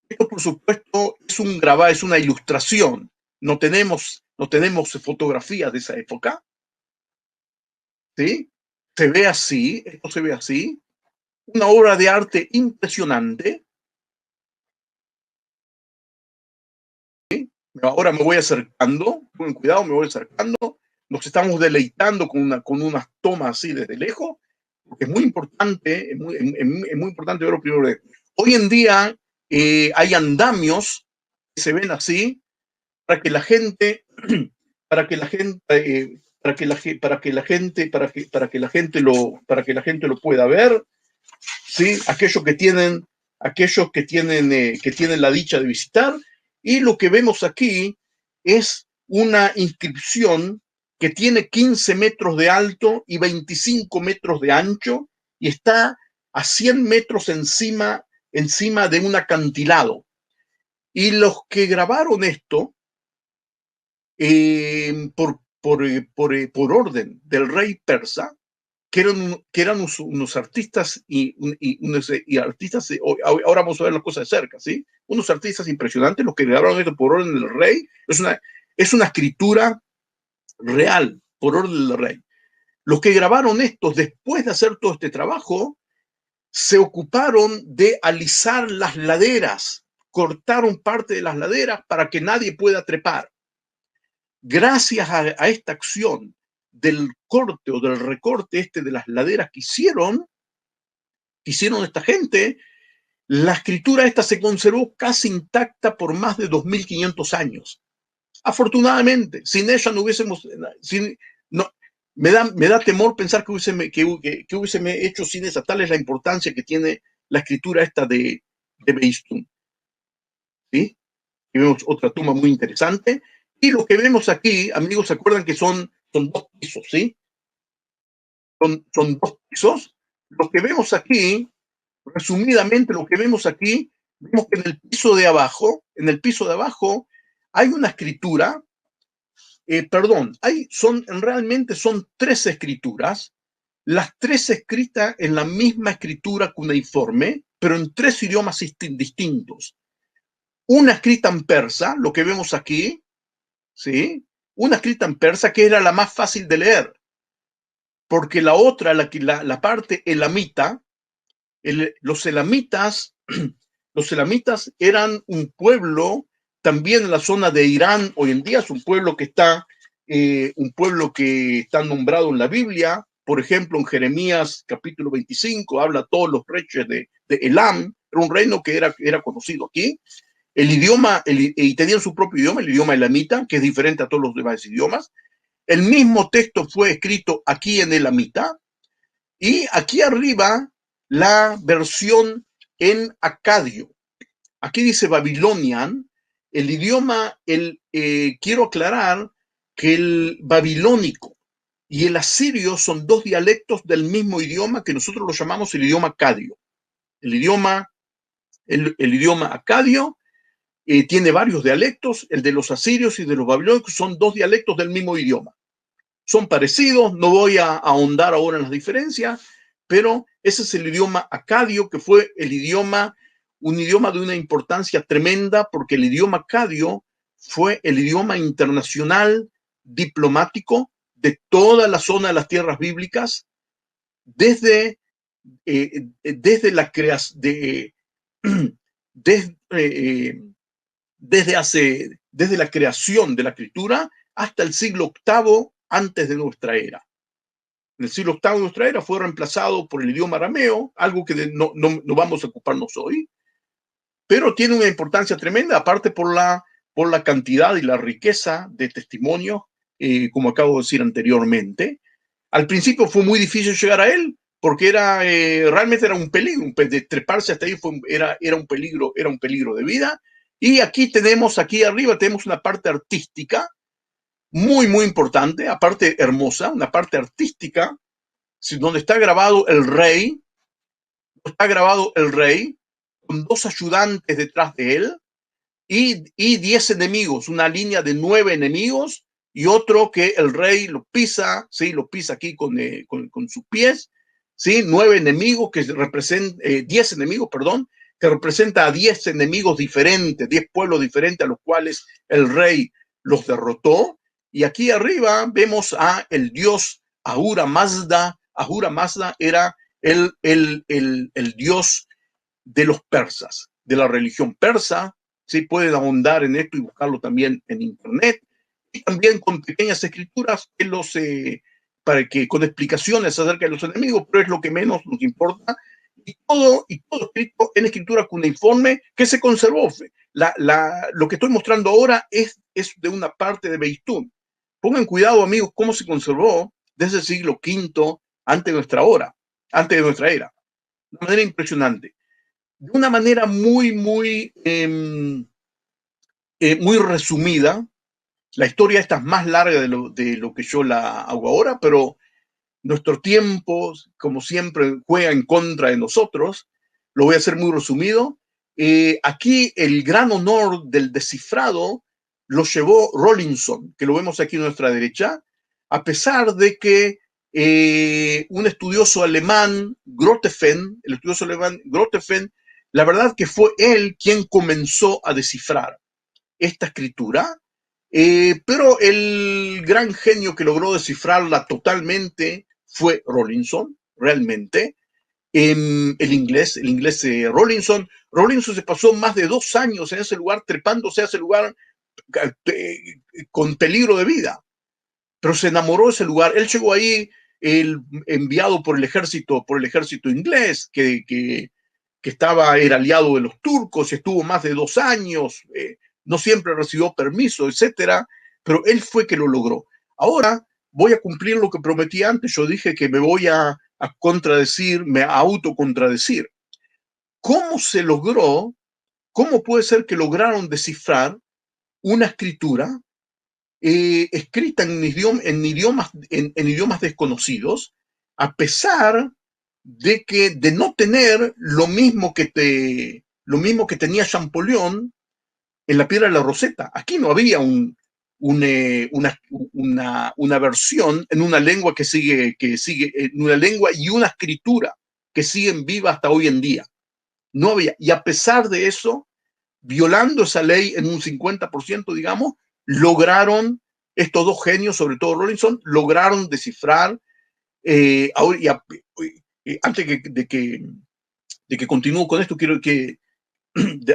S1: Esto, por supuesto, es un grabado, es una ilustración. No tenemos fotografías de esa época, ¿sí? Se ve así, esto se ve así, una obra de arte impresionante. ¿Sí? Ahora me voy acercando, con cuidado, me voy acercando. Nos estamos deleitando con unas tomas así desde lejos, porque es muy importante, es muy importante verlo primero. Hoy en día hay andamios que se ven así para que la gente, para que la gente, para que la gente, para que la gente lo pueda ver, ¿sí? Que tienen la dicha de visitar, y lo que vemos aquí es una inscripción que tiene 15 metros de alto y 25 metros de ancho, y está a 100 metros encima de un acantilado. Y los que grabaron esto, por orden del rey persa, que eran unos artistas y artistas, ahora vamos a ver las cosas de cerca, ¿sí? Unos artistas impresionantes, los que grabaron esto por orden del rey, es una escritura real, por orden del rey. Los que grabaron esto, después de hacer todo este trabajo, se ocuparon de alisar las laderas, cortaron parte de las laderas para que nadie pueda trepar. Gracias a esta acción del corte o del recorte de las laderas que hicieron esta gente, la escritura esta se conservó casi intacta por más de 2500 años. Afortunadamente, sin ella no hubiésemos, no, me da temor pensar que hubiéseme hecho sin esa. Tal es la importancia que tiene la escritura esta de Behistun. ¿Sí? Y vemos otra tumba muy interesante. Y lo que vemos aquí, amigos, se acuerdan que son dos pisos, ¿sí? Son dos pisos. Lo que vemos aquí, resumidamente, lo que vemos aquí, vemos que en el piso de abajo, hay una escritura, realmente son tres escrituras, las tres escritas en la misma escritura cuneiforme, pero en tres idiomas distintos. Una escrita en persa, lo que vemos aquí, ¿sí? Una escrita en persa que era la más fácil de leer, porque la otra, la parte elamita, los elamitas eran un pueblo también en la zona de Irán. Hoy en día es un pueblo que está nombrado en la Biblia. Por ejemplo, en Jeremías capítulo 25 habla todos los reyes de Elam. Era un reino que era conocido aquí. El idioma, y tenían su propio idioma, el idioma elamita, que es diferente a todos los demás idiomas. El mismo texto fue escrito aquí en elamita, y aquí arriba la versión en acadio. Aquí dice Babylonian. El idioma, quiero aclarar que el babilónico y el asirio son dos dialectos del mismo idioma que nosotros lo llamamos el idioma acadio. El idioma acadio tiene varios dialectos. El de los asirios y de los babilónicos son dos dialectos del mismo idioma. Son parecidos, no voy a ahondar ahora en las diferencias, pero ese es el idioma acadio, que fue un idioma de una importancia tremenda, porque el idioma acadio fue el idioma internacional diplomático de toda la zona de las tierras bíblicas, desde la creación desde la creación de la escritura hasta el siglo VIII antes de nuestra era. En el siglo VIII de nuestra era fue reemplazado por el idioma arameo, algo que no vamos a ocuparnos hoy, pero tiene una importancia tremenda, aparte por la cantidad y la riqueza de testimonios, como acabo de decir anteriormente. Al principio fue muy difícil llegar a él, porque realmente era un peligro, de treparse hasta ahí era un peligro de vida. Y aquí arriba tenemos una parte artística muy, muy importante, aparte hermosa, una parte artística donde está grabado el rey con 2 ayudantes detrás de él y 10 enemigos, una línea de 9 enemigos y otro que el rey lo pisa, ¿sí? Lo pisa aquí con sus pies, ¿sí? 9 enemigos que representan, 10 enemigos, perdón, que representa a 10 enemigos diferentes, 10 pueblos diferentes a los cuales el rey los derrotó. Y aquí arriba vemos a el dios Ahura Mazda. Ahura Mazda era el dios de los persas, de la religión persa. ¿Sí? Pueden ahondar en esto y buscarlo también en internet. Y también con pequeñas escrituras para que, con explicaciones acerca de los enemigos, pero es lo que menos nos importa. Y todo escrito en escritura cuneiforme que se conservó. Lo que estoy mostrando ahora es de una parte de Beitún. Pongan cuidado, amigos, cómo se conservó desde el siglo V antes de nuestra era. De una manera impresionante. De una manera muy resumida. La historia esta es más larga de lo que yo la hago ahora, pero nuestro tiempo, como siempre, juega en contra de nosotros. Lo voy a hacer muy resumido. Aquí el gran honor del descifrado lo llevó Rawlinson, que lo vemos aquí a nuestra derecha, a pesar de que un estudioso alemán, Grotefend, la verdad que fue él quien comenzó a descifrar esta escritura, pero el gran genio que logró descifrarla totalmente fue Rawlinson, realmente. El inglés Rawlinson. Rawlinson se pasó más de 2 años en ese lugar, trepándose a ese lugar con peligro de vida, pero se enamoró de ese lugar. Él llegó ahí enviado por el ejército inglés, que era aliado de los turcos, estuvo más de 2 años, no siempre recibió permiso, etcétera, pero él fue que lo logró. Ahora voy a cumplir lo que prometí antes. Yo dije que me voy a contradecir, a autocontradecir. ¿Cómo se logró? ¿Cómo puede ser que lograron descifrar una escritura escrita en idiomas desconocidos, a pesar de no tener lo mismo que tenía Champollion en la piedra de la Roseta? Aquí no había una versión en una lengua en una lengua y una escritura que siguen viva hasta hoy en día. No había. Y a pesar de eso, violando esa ley en un 50%, digamos, lograron estos 2 genios, sobre todo Rawlinson, lograron descifrar. Antes de que continúe con esto,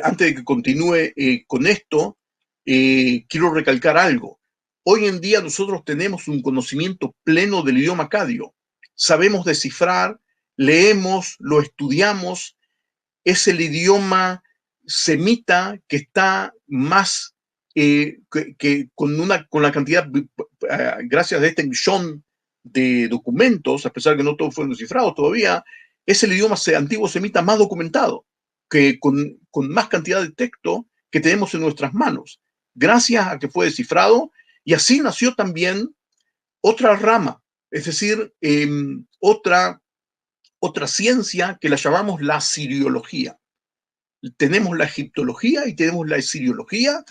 S1: antes de que continúe con esto, quiero recalcar algo. Hoy en día nosotros tenemos un conocimiento pleno del idioma acadio. Sabemos descifrar, leemos, lo estudiamos. Es el idioma semita que está más con la cantidad, gracias a este millón de documentos, a pesar de que no todos fueron descifrados todavía, es el idioma antiguo semita más documentado, que con más cantidad de texto que tenemos en nuestras manos, gracias a que fue descifrado. Y así nació también otra rama, es decir, otra ciencia que la llamamos la asiriología. Tenemos la egiptología y tenemos la asiriología,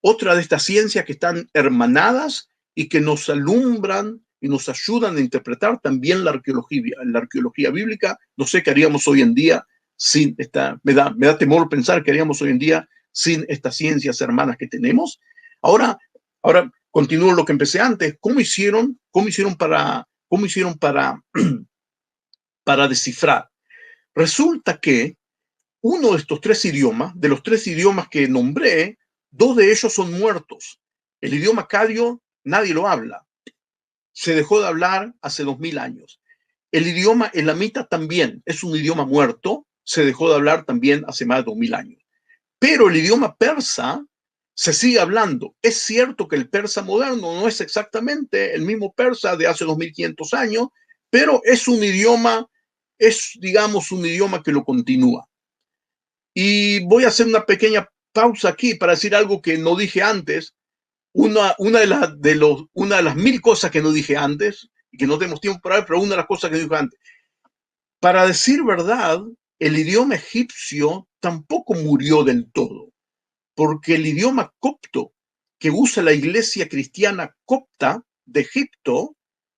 S1: otra de estas ciencias que están hermanadas y que nos alumbran y nos ayudan a interpretar también la arqueología bíblica. No sé qué haríamos hoy en día sin me da temor pensar qué haríamos hoy en día sin estas ciencias hermanas que tenemos. Ahora continúo lo que empecé antes. ¿Cómo hicieron para descifrar? Resulta que uno de estos 3 idiomas, de los 3 idiomas que nombré, 2 de ellos son muertos. El idioma acadio nadie lo habla. Se dejó de hablar hace 2000 años. El idioma elamita también es un idioma muerto, se dejó de hablar también hace más de 2000 años. Pero el idioma persa se sigue hablando. Es cierto que el persa moderno no es exactamente el mismo persa de hace 2500 años, pero es un idioma que lo continúa. Y voy a hacer una pequeña pausa aquí para decir algo que no dije antes. Una de las 1000 cosas que no dije antes y que no tenemos tiempo para ver, pero una de las cosas que dijo antes. Para decir verdad, el idioma egipcio tampoco murió del todo, porque el idioma copto que usa la iglesia cristiana copta de Egipto,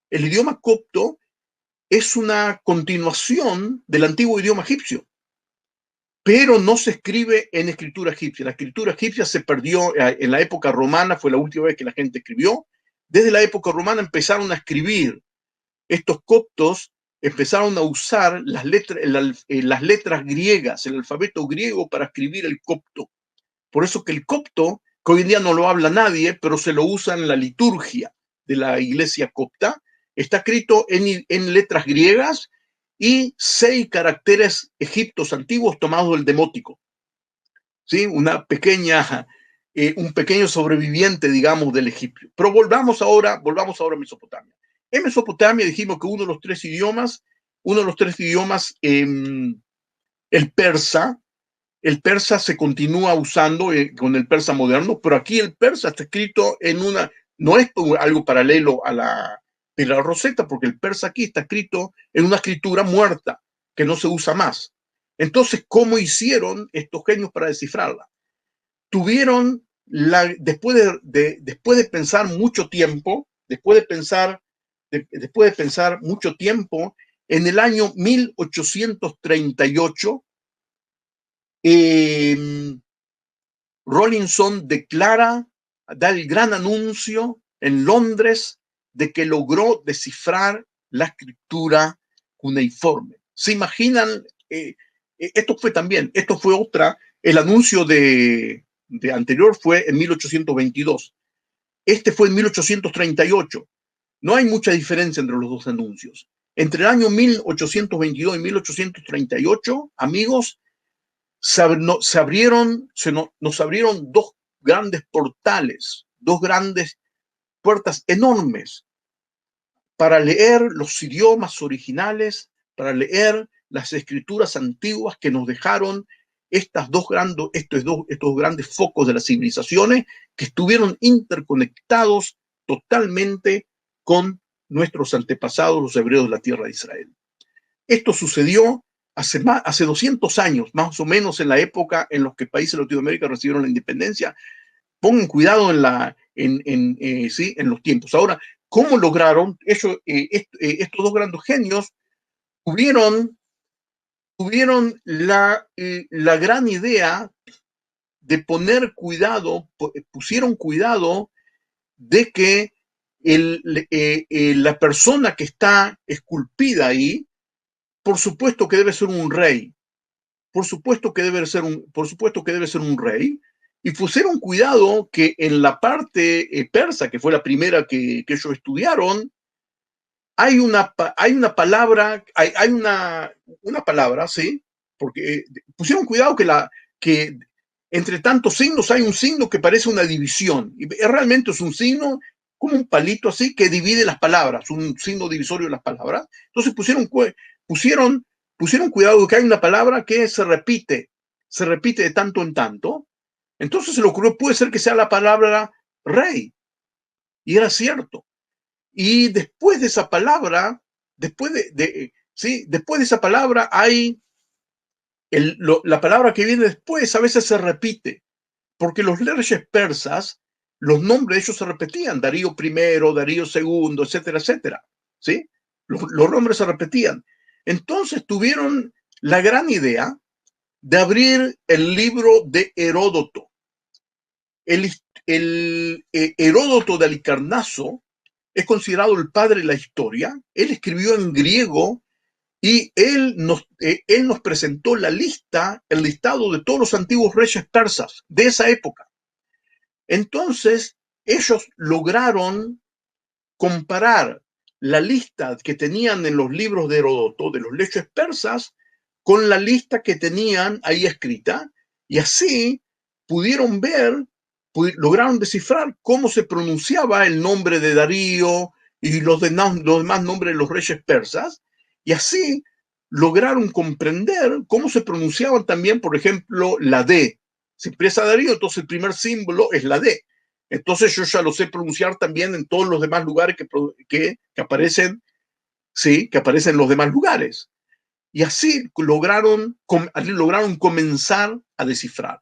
S1: el idioma copto es una continuación del antiguo idioma egipcio, pero no se escribe en escritura egipcia. La escritura egipcia se perdió en la época romana, fue la última vez que la gente escribió. Desde la época romana empezaron a escribir. Estos coptos empezaron a usar las letras griegas, el alfabeto griego para escribir el copto. Por eso que el copto, que hoy en día no lo habla nadie, pero se lo usa en la liturgia de la iglesia copta, está escrito en letras griegas y 6 caracteres egiptos antiguos tomados del demótico. ¿Sí? Un pequeño sobreviviente, digamos, del egipcio. Pero volvamos ahora a Mesopotamia. En Mesopotamia dijimos que uno de los tres idiomas, el persa se continúa usando con el persa moderno, pero aquí el persa está escrito no es algo paralelo a la Rosetta, porque el persa aquí está escrito en una escritura muerta, que no se usa más. Entonces, ¿cómo hicieron estos genios para descifrarla? Tuvieron, después de pensar mucho tiempo, después de pensar mucho tiempo, en el año 1838, Rawlinson da el gran anuncio en Londres de que logró descifrar la escritura cuneiforme. ¿Se imaginan? Esto fue el anuncio de anterior fue en 1822. Este fue en 1838. No hay mucha diferencia entre los dos anuncios. Entre el año 1822 y 1838, amigos, nos abrieron dos grandes portales, dos grandes puertas enormes para leer los idiomas originales, para leer las escrituras antiguas que nos dejaron estos dos grandes focos de las civilizaciones que estuvieron interconectados totalmente con nuestros antepasados, los hebreos de la tierra de Israel. Esto sucedió hace 200 años, más o menos en la época en los que países de Latinoamérica recibieron la independencia. Pongan cuidado en los tiempos. Ahora, ¿cómo lograron estos dos grandes genios? Tuvieron la gran idea de pusieron cuidado de que la persona que está esculpida ahí, por supuesto que debe ser un rey, por supuesto que debe ser un rey, y pusieron cuidado que en la parte persa, que fue la primera que ellos estudiaron, hay una palabra, una palabra, ¿sí? Porque pusieron cuidado que entre tantos signos hay un signo que parece una división, y realmente es un signo como un palito así que divide las palabras, un signo divisorio de las palabras. Entonces pusieron cuidado de que hay una palabra que se repite de tanto en tanto. Entonces se le ocurrió, puede ser que sea la palabra rey. Y era cierto. Y después de esa palabra, después de esa palabra hay la palabra que viene después, a veces se repite, porque los reyes persas, los nombres de ellos se repetían, Darío I, Darío II, etcétera, etcétera, ¿sí? Los nombres se repetían. Entonces tuvieron la gran idea de abrir el libro de Heródoto. Heródoto de Halicarnaso es considerado el padre de la historia. Él escribió en griego y él nos presentó el listado de todos los antiguos reyes persas de esa época. Entonces, ellos lograron comparar la lista que tenían en los libros de Heródoto, de los reyes persas, con la lista que tenían ahí escrita, y así lograron descifrar cómo se pronunciaba el nombre de Darío y los demás nombres de los reyes persas, y así lograron comprender cómo se pronunciaban también, por ejemplo, la D. Si empieza Darío, entonces el primer símbolo es la D. Entonces yo ya lo sé pronunciar también en todos los demás lugares que aparecen, sí, que aparecen en los demás lugares. Y así lograron comenzar a descifrar.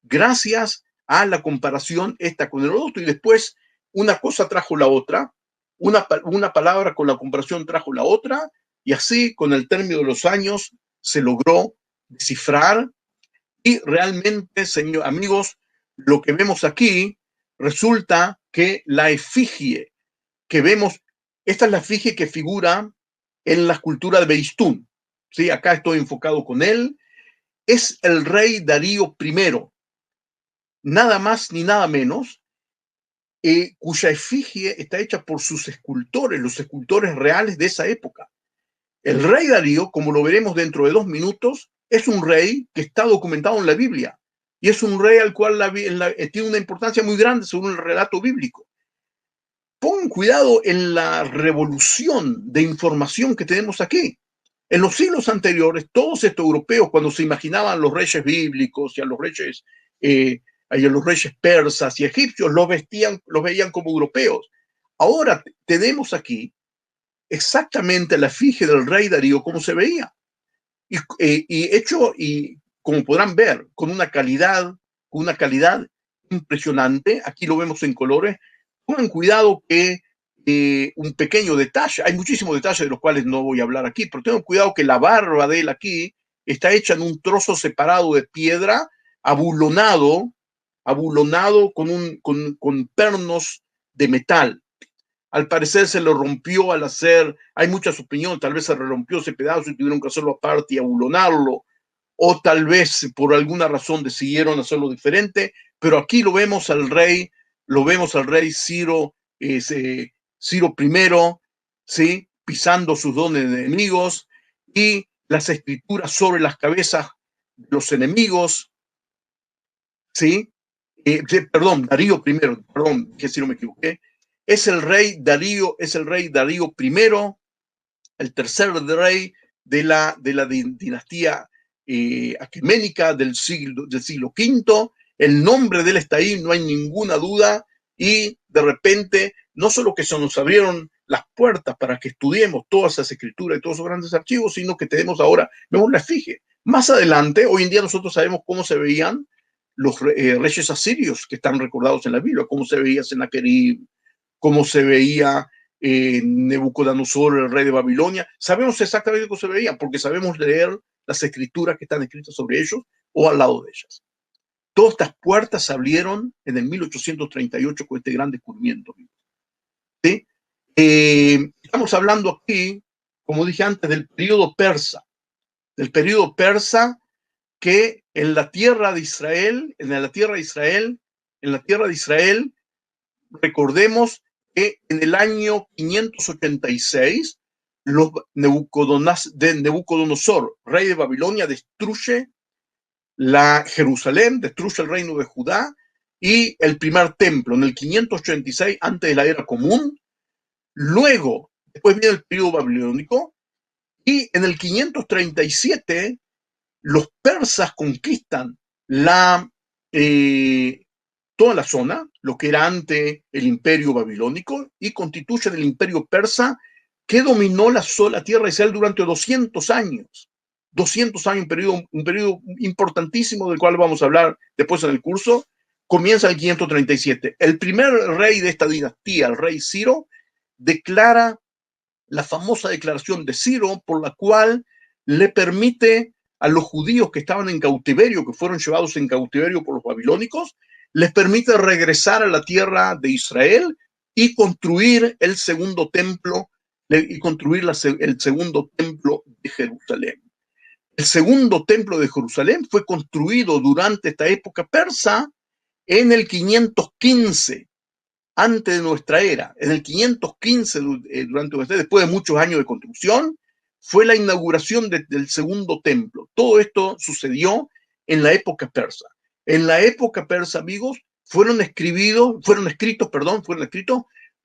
S1: Gracias a la comparación esta con el otro, y después una cosa trajo la otra, una palabra con la comparación trajo la otra, y así con el término de los años se logró descifrar. Y realmente, señor, amigos, lo que vemos aquí resulta que la efigie que vemos, esta es la efigie que figura en la escultura de Beistún. ¿Sí? Acá estoy enfocado con él. Es el rey Darío I, nada más ni nada menos, cuya efigie está hecha por sus escultores, los escultores reales de esa época. El rey Darío, como lo veremos dentro de 2 minutos, es un rey que está documentado en la Biblia y es un rey al cual tiene una importancia muy grande según el relato bíblico. Pongan cuidado en la revolución de información que tenemos aquí. En los siglos anteriores, todos estos europeos, cuando se imaginaban los reyes bíblicos y a los reyes persas y egipcios, los veían como europeos. Ahora tenemos aquí exactamente la efigie del rey Darío como se veía. Y hecho, y como podrán ver, con una calidad impresionante. Aquí lo vemos en colores. Pongan cuidado que un pequeño detalle, hay muchísimos detalles de los cuales no voy a hablar aquí, pero tengan cuidado que la barba de él aquí está hecha en un trozo separado de piedra, abulonado con pernos de metal. Al parecer se lo rompió al hacer, hay muchas opiniones, tal vez se rompió ese pedazo y tuvieron que hacerlo aparte y abulonarlo, o tal vez por alguna razón decidieron hacerlo diferente, pero aquí lo vemos al rey Ciro, Ciro I, ¿sí? Pisando sus dones de enemigos y las escrituras sobre las cabezas de los enemigos, ¿sí? Darío I, perdón, que si no me equivoqué, es el rey Darío I, el tercer rey de la dinastía aqueménica del siglo V. El nombre de él está ahí, no hay ninguna duda, y de repente, no solo que se nos abrieron las puertas para que estudiemos todas esas escrituras y todos esos grandes archivos, sino que tenemos ahora, vemos la efigie. Más adelante, hoy en día nosotros sabemos cómo se veían los reyes asirios que están recordados en la Biblia, cómo se veía Sennacherib, cómo se veía Nebucodonosor, el rey de Babilonia. Sabemos exactamente cómo se veían, porque sabemos leer las escrituras que están escritas sobre ellos o al lado de ellas. Todas estas puertas se abrieron en el 1838 con este gran descubrimiento. ¿Sí? Estamos hablando aquí, como dije antes, del periodo persa que en la tierra de Israel, recordemos que en el año 586, Nebucodonosor, rey de Babilonia, destruye Jerusalén, destruye el reino de Judá y el primer templo en el 586 antes de la era común. Luego, después viene el periodo babilónico y en el 537 los persas conquistan toda la zona, lo que era antes el imperio babilónico, y constituyen el imperio persa que dominó la tierra de Israel durante 200 años. 200 años, un periodo importantísimo del cual vamos a hablar después en el curso. Comienza en el 537. El primer rey de esta dinastía, el rey Ciro, declara la famosa declaración de Ciro, por la cual le permite a los judíos que estaban en cautiverio, que fueron llevados en cautiverio por los babilónicos, les permite regresar a la tierra de Israel y construir el segundo templo el segundo templo de Jerusalén. El segundo templo de Jerusalén fue construido durante esta época persa en el 515 antes de nuestra era. En el 515, después de muchos años de construcción, fue la inauguración del segundo templo. Todo esto sucedió en la época persa. En la época persa, amigos, fueron escritos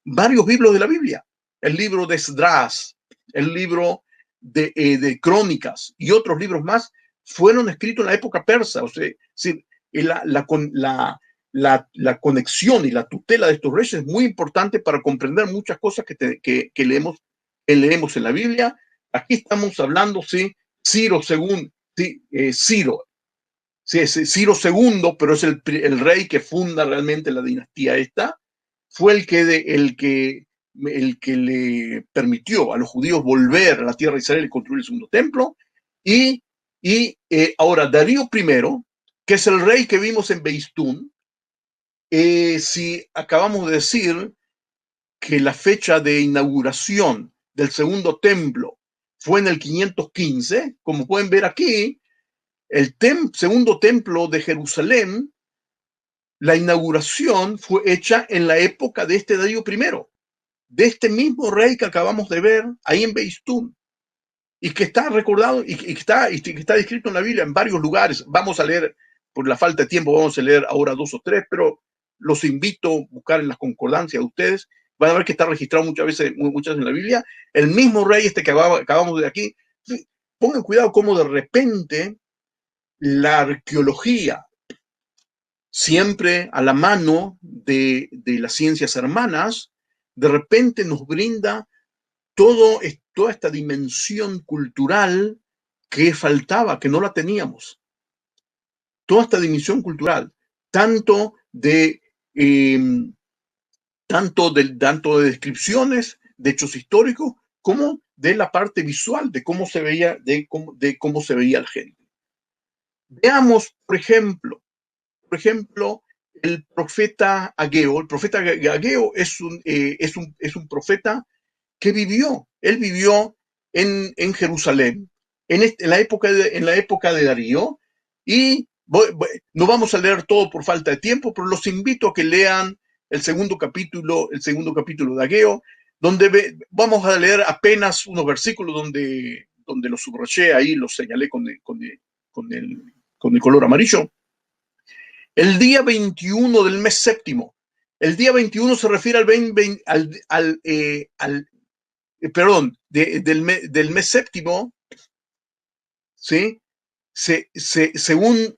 S1: varios libros de la Biblia. El libro de Esdras, el libro de Crónicas y otros libros más fueron escritos en la época persa. O sea, la conexión y la tutela de estos reyes es muy importante para comprender muchas cosas que leemos en la Biblia. Aquí estamos hablando, sí, Ciro II, sí, Ciro. Sí, es Ciro II, pero es el rey que funda realmente la dinastía esta. Fue el que le permitió a los judíos volver a la tierra de Israel y construir el segundo templo. Y, ahora Darío I, que es el rey que vimos en Beistún, si acabamos de decir que la fecha de inauguración del segundo templo fue en el 515, como pueden ver aquí, el segundo templo de Jerusalén, la inauguración fue hecha en la época de este Darío I, de este mismo rey que acabamos de ver ahí en Beistún, y que está recordado y que está descrito en la Biblia en varios lugares. Vamos a leer, por la falta de tiempo, vamos a leer ahora 2 o 3, pero los invito a buscar en las concordancias de ustedes. Van a ver que está registrado muchas veces en la Biblia. El mismo rey que acabamos de aquí. Pongan cuidado cómo de repente la arqueología, siempre a la mano de las ciencias hermanas, de repente nos brinda toda esta dimensión cultural que faltaba, que no la teníamos. Toda esta dimensión cultural, tanto de descripciones, de hechos históricos, como de la parte visual, de cómo se veía, de cómo se veía la gente. Veamos, por ejemplo, el profeta Ageo. El profeta Ageo es un profeta que él vivió en Jerusalén, en la época de Darío, y no vamos a leer todo por falta de tiempo, pero los invito a que lean el segundo capítulo de Ageo, donde vamos a leer apenas unos versículos donde los subrayé ahí, los señalé con el color amarillo. El día 21 del mes séptimo. El día 21 se refiere del mes séptimo, ¿sí? Según,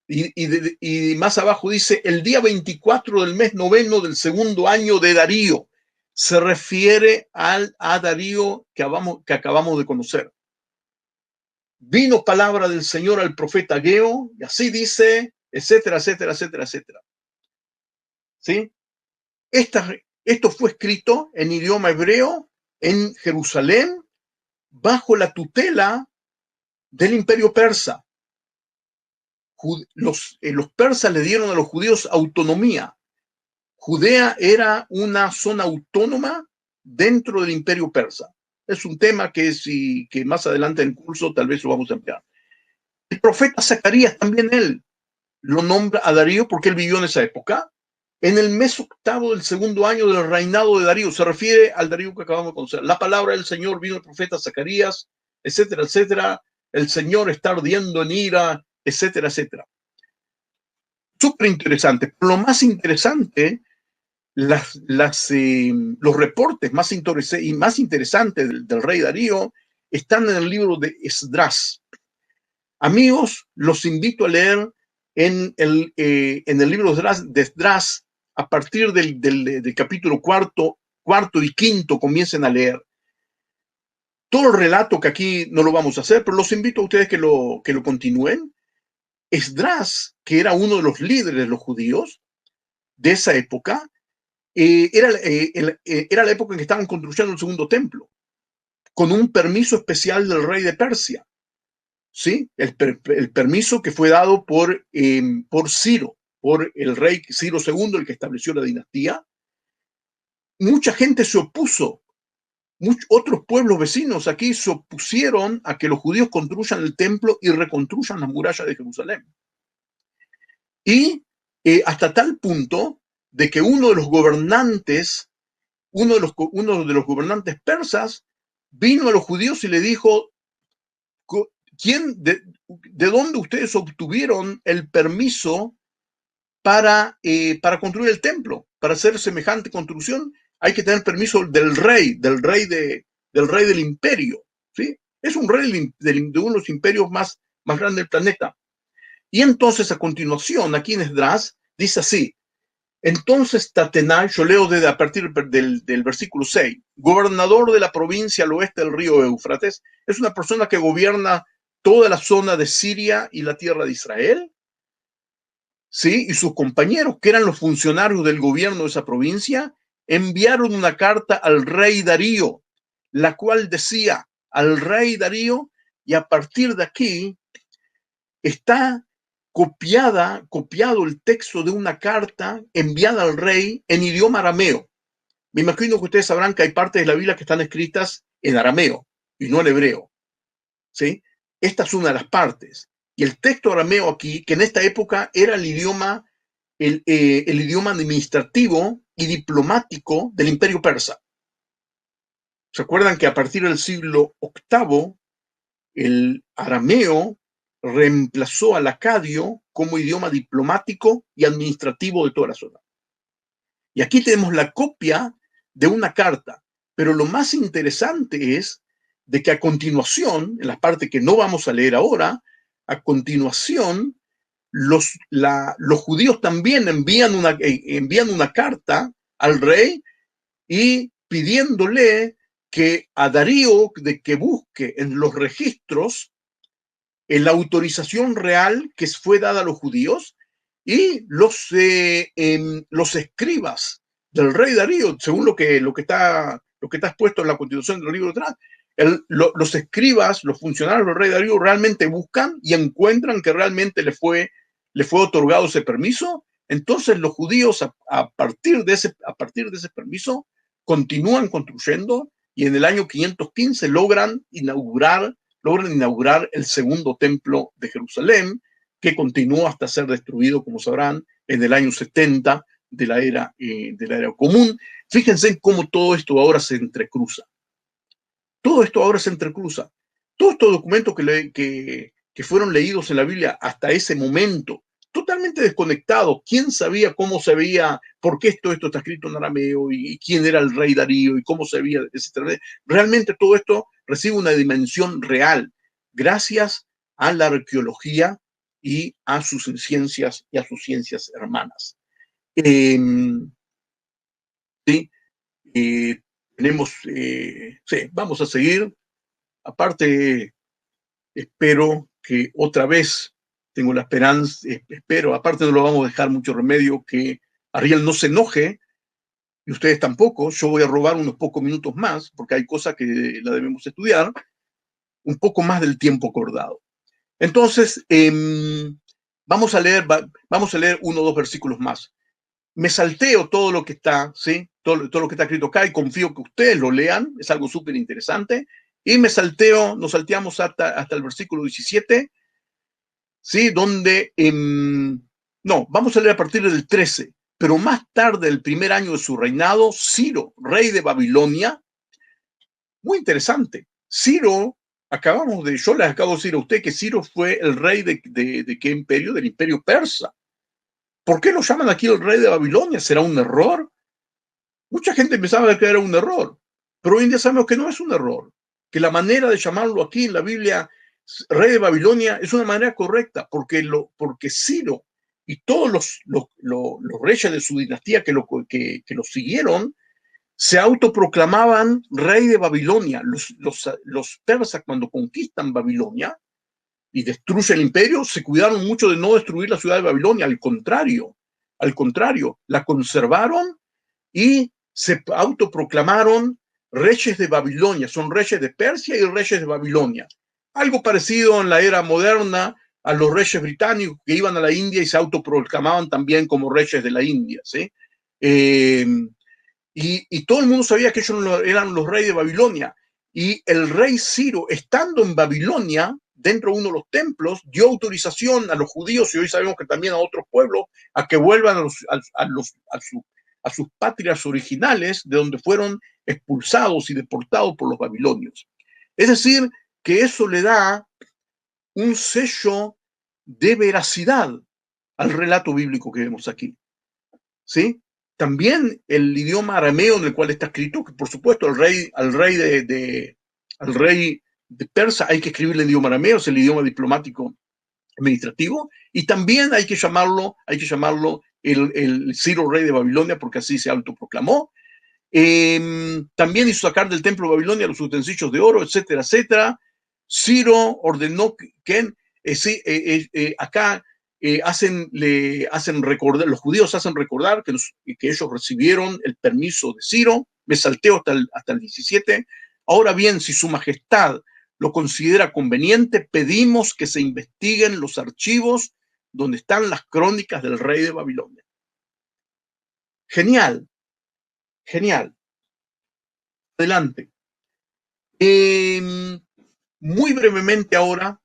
S1: y más abajo dice, el día 24 del mes noveno del segundo año de Darío. Se refiere a Darío que acabamos de conocer. Vino palabra del Señor al profeta Ageo, y así dice, etcétera, etcétera, etcétera, etcétera. ¿Sí? Esto fue escrito en idioma hebreo en Jerusalén bajo la tutela del imperio persa. Los persas le dieron a los judíos autonomía. Judea era una zona autónoma dentro del imperio persa. Es un tema que más adelante en curso tal vez lo vamos a emplear. El profeta Zacarías también él lo nombra a Darío porque él vivió en esa época. En el mes octavo del segundo año del reinado de Darío, se refiere al Darío que acabamos de conocer. La palabra del Señor vino el profeta Zacarías, etcétera, etcétera. El Señor está ardiendo en ira, etcétera, etcétera. Súper interesante. Pero lo más interesante, los reportes más interesantes del rey Darío están en el libro de Esdras. Amigos, los invito a leer en el libro de Esdras, a partir del capítulo cuarto y quinto, comiencen a leer. Todo el relato, que aquí no lo vamos a hacer, pero los invito a ustedes que lo continúen. Esdras, que era uno de los líderes de los judíos de esa época, era la época en que estaban construyendo el segundo templo, con un permiso especial del rey de Persia. ¿Sí? El permiso que fue dado por Ciro, por el rey Ciro II, el que estableció la dinastía. Mucha gente se opuso. Otros pueblos vecinos aquí se opusieron a que los judíos construyan el templo y reconstruyan las murallas de Jerusalén. Y hasta tal punto de que uno de los gobernantes persas vino a los judíos y le dijo: ¿de dónde ustedes obtuvieron el permiso para construir el templo? Para hacer semejante construcción hay que tener permiso del rey del imperio, ¿sí? Es un rey de uno de los imperios más grandes del planeta. Y entonces, a continuación, aquí en Esdras, Dice así: entonces Tatenai, yo leo desde a partir del versículo 6, gobernador de la provincia al oeste del río Éufrates, es una persona que gobierna toda la zona de Siria y la tierra de Israel, ¿sí? Y sus compañeros, que eran los funcionarios del gobierno de esa provincia, enviaron una carta al rey Darío, la cual decía al rey Darío, y a partir de aquí está copiado el texto de una carta enviada al rey en idioma arameo. Me imagino que ustedes sabrán que hay partes de la Biblia que están escritas en arameo y no en hebreo, ¿sí? Esta es una de las partes. Y el texto arameo aquí, que en esta época era el idioma administrativo y diplomático del Imperio Persa. ¿Se acuerdan que a partir del siglo VIII el arameo reemplazó al acadio como idioma diplomático y administrativo de toda la zona? Y aquí tenemos la copia de una carta, pero lo más interesante es de que a continuación, en la parte que no vamos a leer ahora, a continuación, los judíos también envían una carta al rey y pidiéndole que a Darío de que busque en los registros en la autorización real que fue dada a los judíos y los escribas del rey Darío, según lo que está expuesto en la Constitución del libro atrás, los escribas, los funcionarios del rey Darío realmente buscan y encuentran que realmente le fue otorgado ese permiso. Entonces los judíos a partir de ese permiso continúan construyendo y en el año 515 logran inaugurar el segundo templo de Jerusalén, que continuó hasta ser destruido, como sabrán, en el año 70 de la era común. Fíjense cómo todo esto ahora se entrecruza. Todo esto ahora se entrecruza. Todos estos documentos que fueron leídos en la Biblia hasta ese momento, totalmente desconectados. ¿Quién sabía cómo se veía, por qué esto está escrito en arameo y quién era el rey Darío y cómo se veía, etcétera? Realmente todo esto recibe una dimensión real gracias a la arqueología y a sus ciencias hermanas. Sí, tenemos, sí, vamos a seguir. Aparte, espero que otra vez, tengo la esperanza, espero, aparte no lo vamos a dejar mucho remedio, que Ariel no se enoje, y ustedes tampoco. Yo voy a robar unos pocos minutos más, porque hay cosas que la debemos estudiar, un poco más del tiempo acordado. Entonces, vamos a leer uno o dos versículos más. Me salteo todo lo que está, ¿sí? Todo lo que está escrito acá y confío que ustedes lo lean, es algo súper interesante. Y nos salteamos hasta el versículo 17, ¿sí? Donde, no, vamos a leer a partir del 13. Pero más tarde, el primer año de su reinado, Ciro, rey de Babilonia, muy interesante. Ciro, yo les acabo de decir a usted que Ciro fue el rey de qué imperio, del imperio persa. ¿Por qué lo llaman aquí el rey de Babilonia? ¿Será un error? Mucha gente pensaba que era un error, pero hoy en día sabemos que no es un error, que la manera de llamarlo aquí en la Biblia, rey de Babilonia, es una manera correcta, porque Ciro y todos los reyes de su dinastía que lo siguieron, se autoproclamaban rey de Babilonia. Los persas, cuando conquistan Babilonia y destruyen el imperio, se cuidaron mucho de no destruir la ciudad de Babilonia, al contrario, la conservaron y se autoproclamaron reyes de Babilonia. Son reyes de Persia y reyes de Babilonia. Algo parecido en la era moderna a los reyes británicos que iban a la India y se autoproclamaban también como reyes de la India, ¿sí? Y todo el mundo sabía que ellos eran los reyes de Babilonia. Y el rey Ciro, estando en Babilonia, dentro de uno de los templos, dio autorización a los judíos, y hoy sabemos que también a otros pueblos, a que vuelvan a sus patrias originales, de donde fueron expulsados y deportados por los babilonios. Es decir, que eso le da un sello de veracidad al relato bíblico que vemos aquí, ¿sí? También el idioma arameo en el cual está escrito, que por supuesto al rey de Persa hay que escribirle en idioma arameo, es el idioma diplomático administrativo, y también hay que llamarlo el Ciro, rey de Babilonia, porque así se autoproclamó. También hizo sacar del templo de Babilonia los utensilios de oro, etcétera, etcétera. Ciro ordenó que acá hacen recordar, los judíos hacen recordar que ellos recibieron el permiso de Ciro. Me salteo hasta el 17. Ahora bien, si su majestad lo considera conveniente, pedimos que se investiguen los archivos donde están las crónicas del rey de Babilonia. Genial, genial. Adelante. Muy brevemente ahora,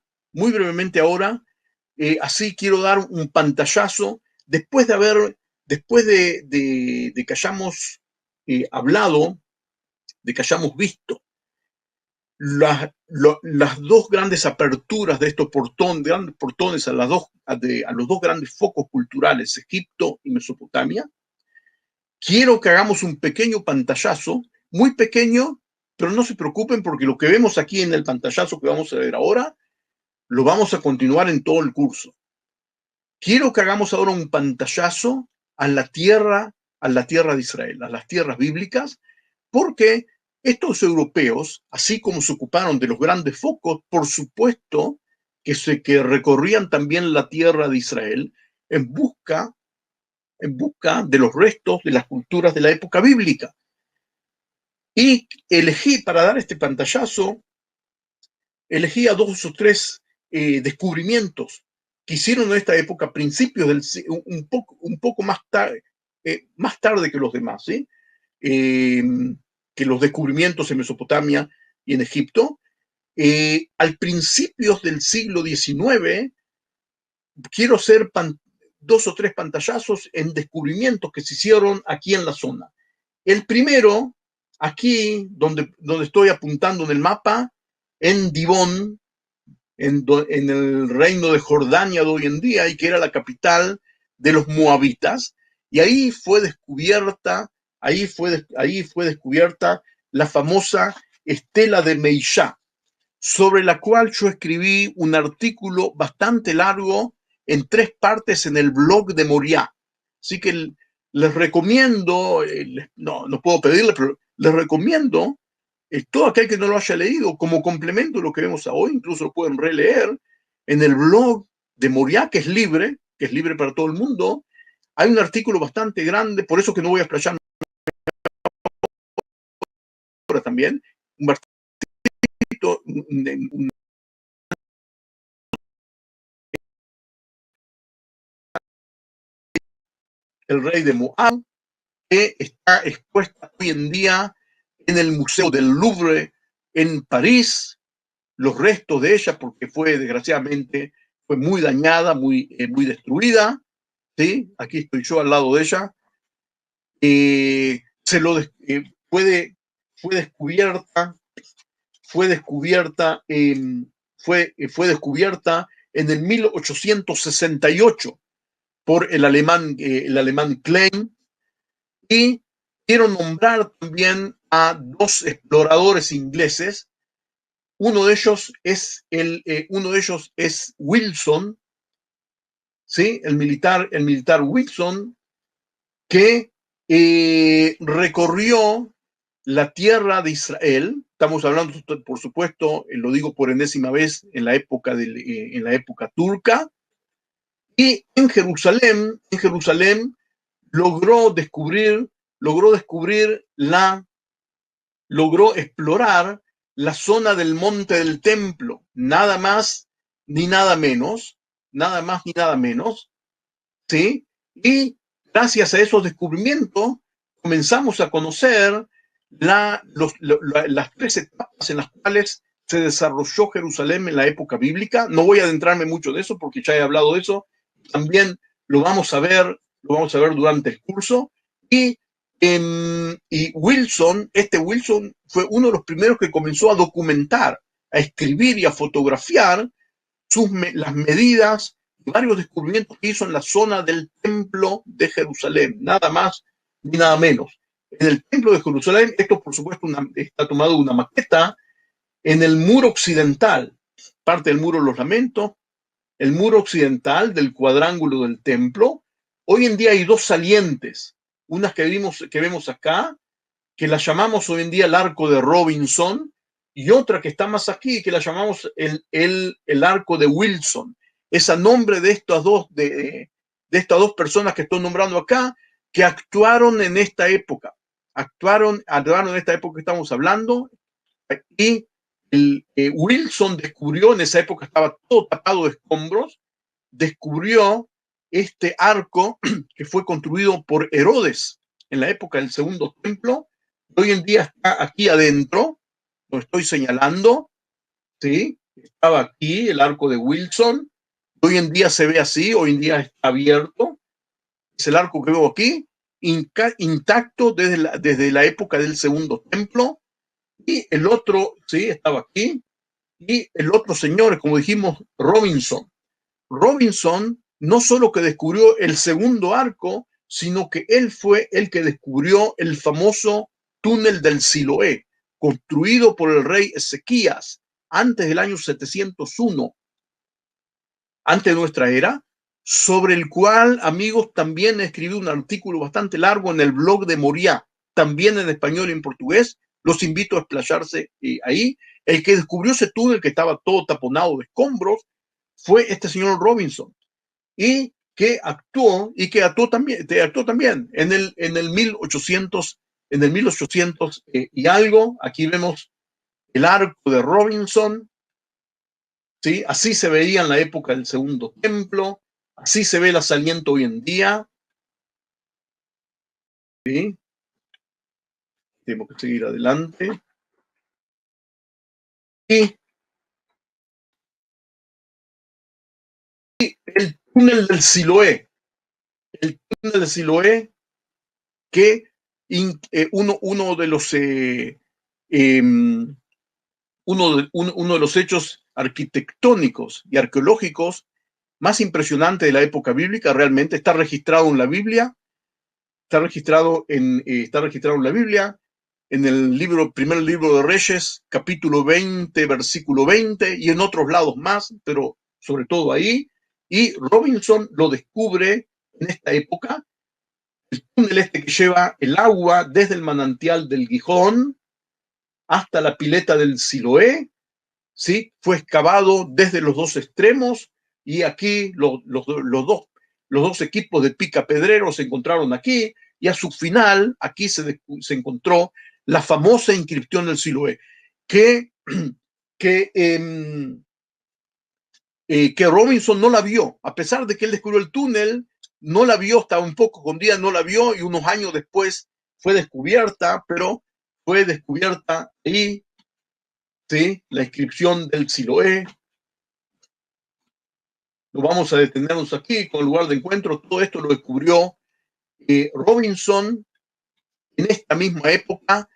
S1: así quiero dar un pantallazo, después de que hayamos hablado, de que hayamos visto las dos grandes aperturas de estos grandes portones a los dos grandes focos culturales, Egipto y Mesopotamia. Quiero que hagamos un pequeño pantallazo, muy pequeño, pero no se preocupen porque lo que vemos aquí en el pantallazo que vamos a ver ahora, lo vamos a continuar en todo el curso. Quiero que hagamos ahora un pantallazo a la tierra de Israel, a las tierras bíblicas, porque estos europeos, así como se ocuparon de los grandes focos, por supuesto que recorrían también la tierra de Israel en busca de los restos de las culturas de la época bíblica. Y elegí, para dar este pantallazo, elegí a 2 o 3 descubrimientos que hicieron en esta época, principios un poco más tarde que los demás, ¿sí? Que los descubrimientos en Mesopotamia y en Egipto. Al principios del siglo XIX, quiero hacer 2 o 3 pantallazos en descubrimientos que se hicieron aquí en la zona. El primero, aquí donde estoy apuntando en el mapa, en Dibón, en el reino de Jordania de hoy en día, y que era la capital de los moabitas, y ahí fue descubierta la famosa estela de Meishá, sobre la cual yo escribí un artículo bastante largo en 3 partes en el blog de Moriah. Así que les recomiendo, no puedo pedirle, pero les recomiendo todo aquel que no lo haya leído, como complemento de lo que vemos hoy, incluso lo pueden releer en el blog de Moriah, que es libre para todo el mundo. Hay un artículo bastante grande, por eso que no voy a explayarme ahora también, un artículo, el rey de Moab, que está expuesta hoy en día en el Museo del Louvre en París, los restos de ella, porque desgraciadamente, fue muy dañada, muy destruida, ¿sí? Aquí estoy yo al lado de ella. Fue descubierta en el 1868 por el alemán Klein, y quiero nombrar también a 2 exploradores ingleses. Uno de ellos es Wilson, ¿sí? El militar Wilson, que recorrió la tierra de Israel. Estamos hablando, por supuesto, lo digo por enésima vez, en la época turca, y en Jerusalén logró explorar la zona del Monte del Templo, nada más ni nada menos, ¿sí? Y gracias a esos descubrimientos comenzamos a conocer las 3 etapas en las cuales se desarrolló Jerusalén en la época bíblica. No voy a adentrarme mucho de eso porque ya he hablado de eso. También lo vamos a ver durante el curso. Y Wilson fue uno de los primeros que comenzó a documentar, a escribir y a fotografiar las medidas y varios descubrimientos que hizo en la zona del templo de Jerusalén, nada más ni nada menos. En el templo de Jerusalén, esto por supuesto está tomado de una maqueta, en el muro occidental, parte del muro de los lamentos, el muro occidental del cuadrángulo del templo, Hoy en día hay dos salientes, unas que vemos acá, que la llamamos hoy en día el arco de Robinson, y otra que está más aquí, que la llamamos el arco de Wilson. Es a nombre de estas dos personas que estoy nombrando acá, que actuaron en esta época. Actuaron en esta época que estamos hablando, y Wilson descubrió, en esa época estaba todo tapado de escombros, descubrió este arco que fue construido por Herodes en la época del Segundo Templo. Hoy en día está aquí adentro, lo estoy señalando, ¿sí? Estaba aquí el arco de Wilson. Hoy en día se ve así, hoy en día está abierto. Es el arco que veo aquí, intacto desde la época del Segundo Templo. Y el otro, sí, estaba aquí. Y el otro señor, como dijimos, Robinson. Robinson no solo que descubrió el segundo arco, sino que él fue el que descubrió el famoso túnel del Siloé, construido por el rey Ezequías antes del año 701, antes de nuestra era, sobre el cual, amigos, también escribí un artículo bastante largo en el blog de Moriá, también en español y en portugués. Los invito a explayarse ahí. El que descubrió ese túnel que estaba todo taponado de escombros fue este señor Robinson, y que actuó también en el 1800, y algo. Aquí vemos el arco de Robinson, ¿sí? Así se veía en la época del Segundo Templo, así se ve el saliente hoy en día, ¿sí? Tenemos que seguir adelante. Y el túnel del Siloé, que uno de los uno de los hechos arquitectónicos y arqueológicos más impresionantes de la época bíblica. Realmente está registrado en la Biblia, está registrado en la Biblia, en el primer libro de Reyes, capítulo 20, versículo 20, y en otros lados más, pero sobre todo ahí. Y Robinson lo descubre en esta época, el túnel este que lleva el agua desde el manantial del Gijón hasta la pileta del Siloé, ¿sí? Fue excavado desde los dos extremos, y aquí los dos equipos de picapedreros se encontraron aquí, y a su final aquí se encontró la famosa inscripción del Siloé, que, que, que Robinson no la vio, a pesar de que él descubrió el túnel, no la vio, estaba un poco escondida, no la vio, y unos años después fue descubierta, pero fue descubierta ahí, ¿sí? La inscripción del Siloé. Lo vamos a detenernos aquí con el lugar de encuentro. Todo esto lo descubrió Robinson en esta misma época,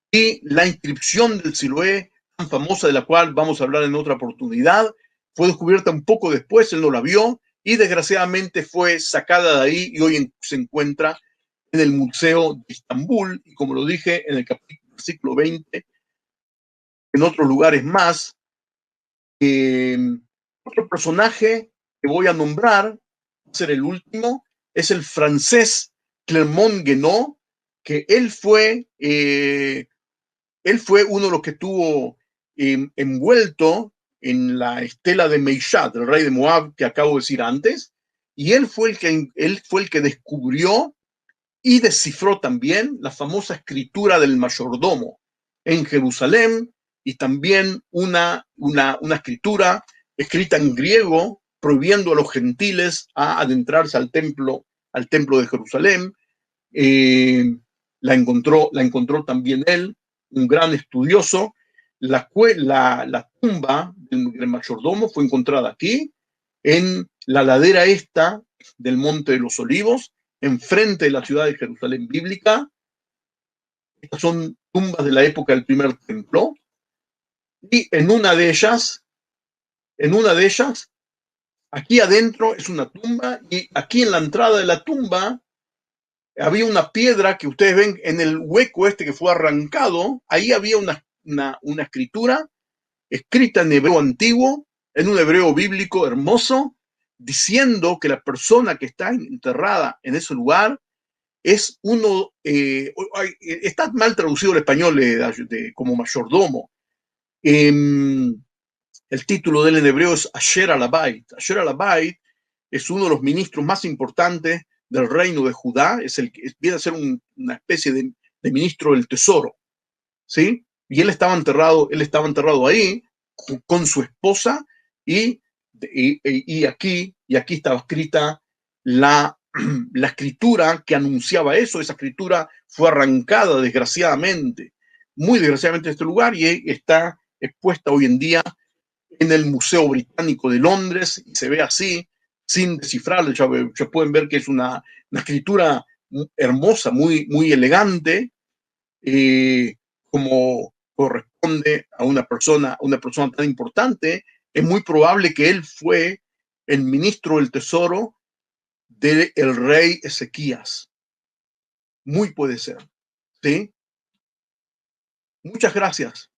S1: y la inscripción del Siloé, tan famosa, de la cual vamos a hablar en otra oportunidad, fue descubierta un poco después. Él no la vio y desgraciadamente fue sacada de ahí, y hoy se encuentra en el Museo de Estambul, y como lo dije en el versículo 20, en otros lugares más. Otro personaje que voy a nombrar, va a ser el último, es el francés Clermont Guénot, que él fue uno de los que estuvo envuelto en la estela de Meishat, el rey de Moab, que acabo de decir antes, y él fue el que descubrió y descifró también la famosa escritura del mayordomo en Jerusalén, y también una escritura escrita en griego prohibiendo a los gentiles a adentrarse al templo de Jerusalén. La encontró también él, un gran estudioso. La tumba del mayordomo fue encontrada aquí, en la ladera esta del Monte de los Olivos, enfrente de la ciudad de Jerusalén bíblica. Estas son tumbas de la época del primer templo, y en una de ellas, aquí adentro es una tumba, y aquí en la entrada de la tumba había una piedra que ustedes ven en el hueco este que fue arrancado. Ahí había una escritura escrita en hebreo antiguo, en un hebreo bíblico hermoso, diciendo que la persona que está enterrada en ese lugar es uno, está mal traducido al español como mayordomo. El título de él en hebreo es Asher al-Abait. Asher al-Abait es uno de los ministros más importantes del reino de Judá, viene a ser una especie de ministro del tesoro, ¿sí? Y él estaba enterrado ahí con su esposa y aquí estaba escrita la, la escritura que anunciaba eso. Esa escritura fue arrancada desgraciadamente, muy desgraciadamente de este lugar, y está expuesta hoy en día en el Museo Británico de Londres, y se ve así, sin descifrarlo. Ya pueden ver que es una escritura hermosa, muy elegante, como corresponde a una persona tan importante. Es muy probable que él fue el ministro del tesoro del rey Ezequías. Muy puede ser, ¿sí? Muchas gracias.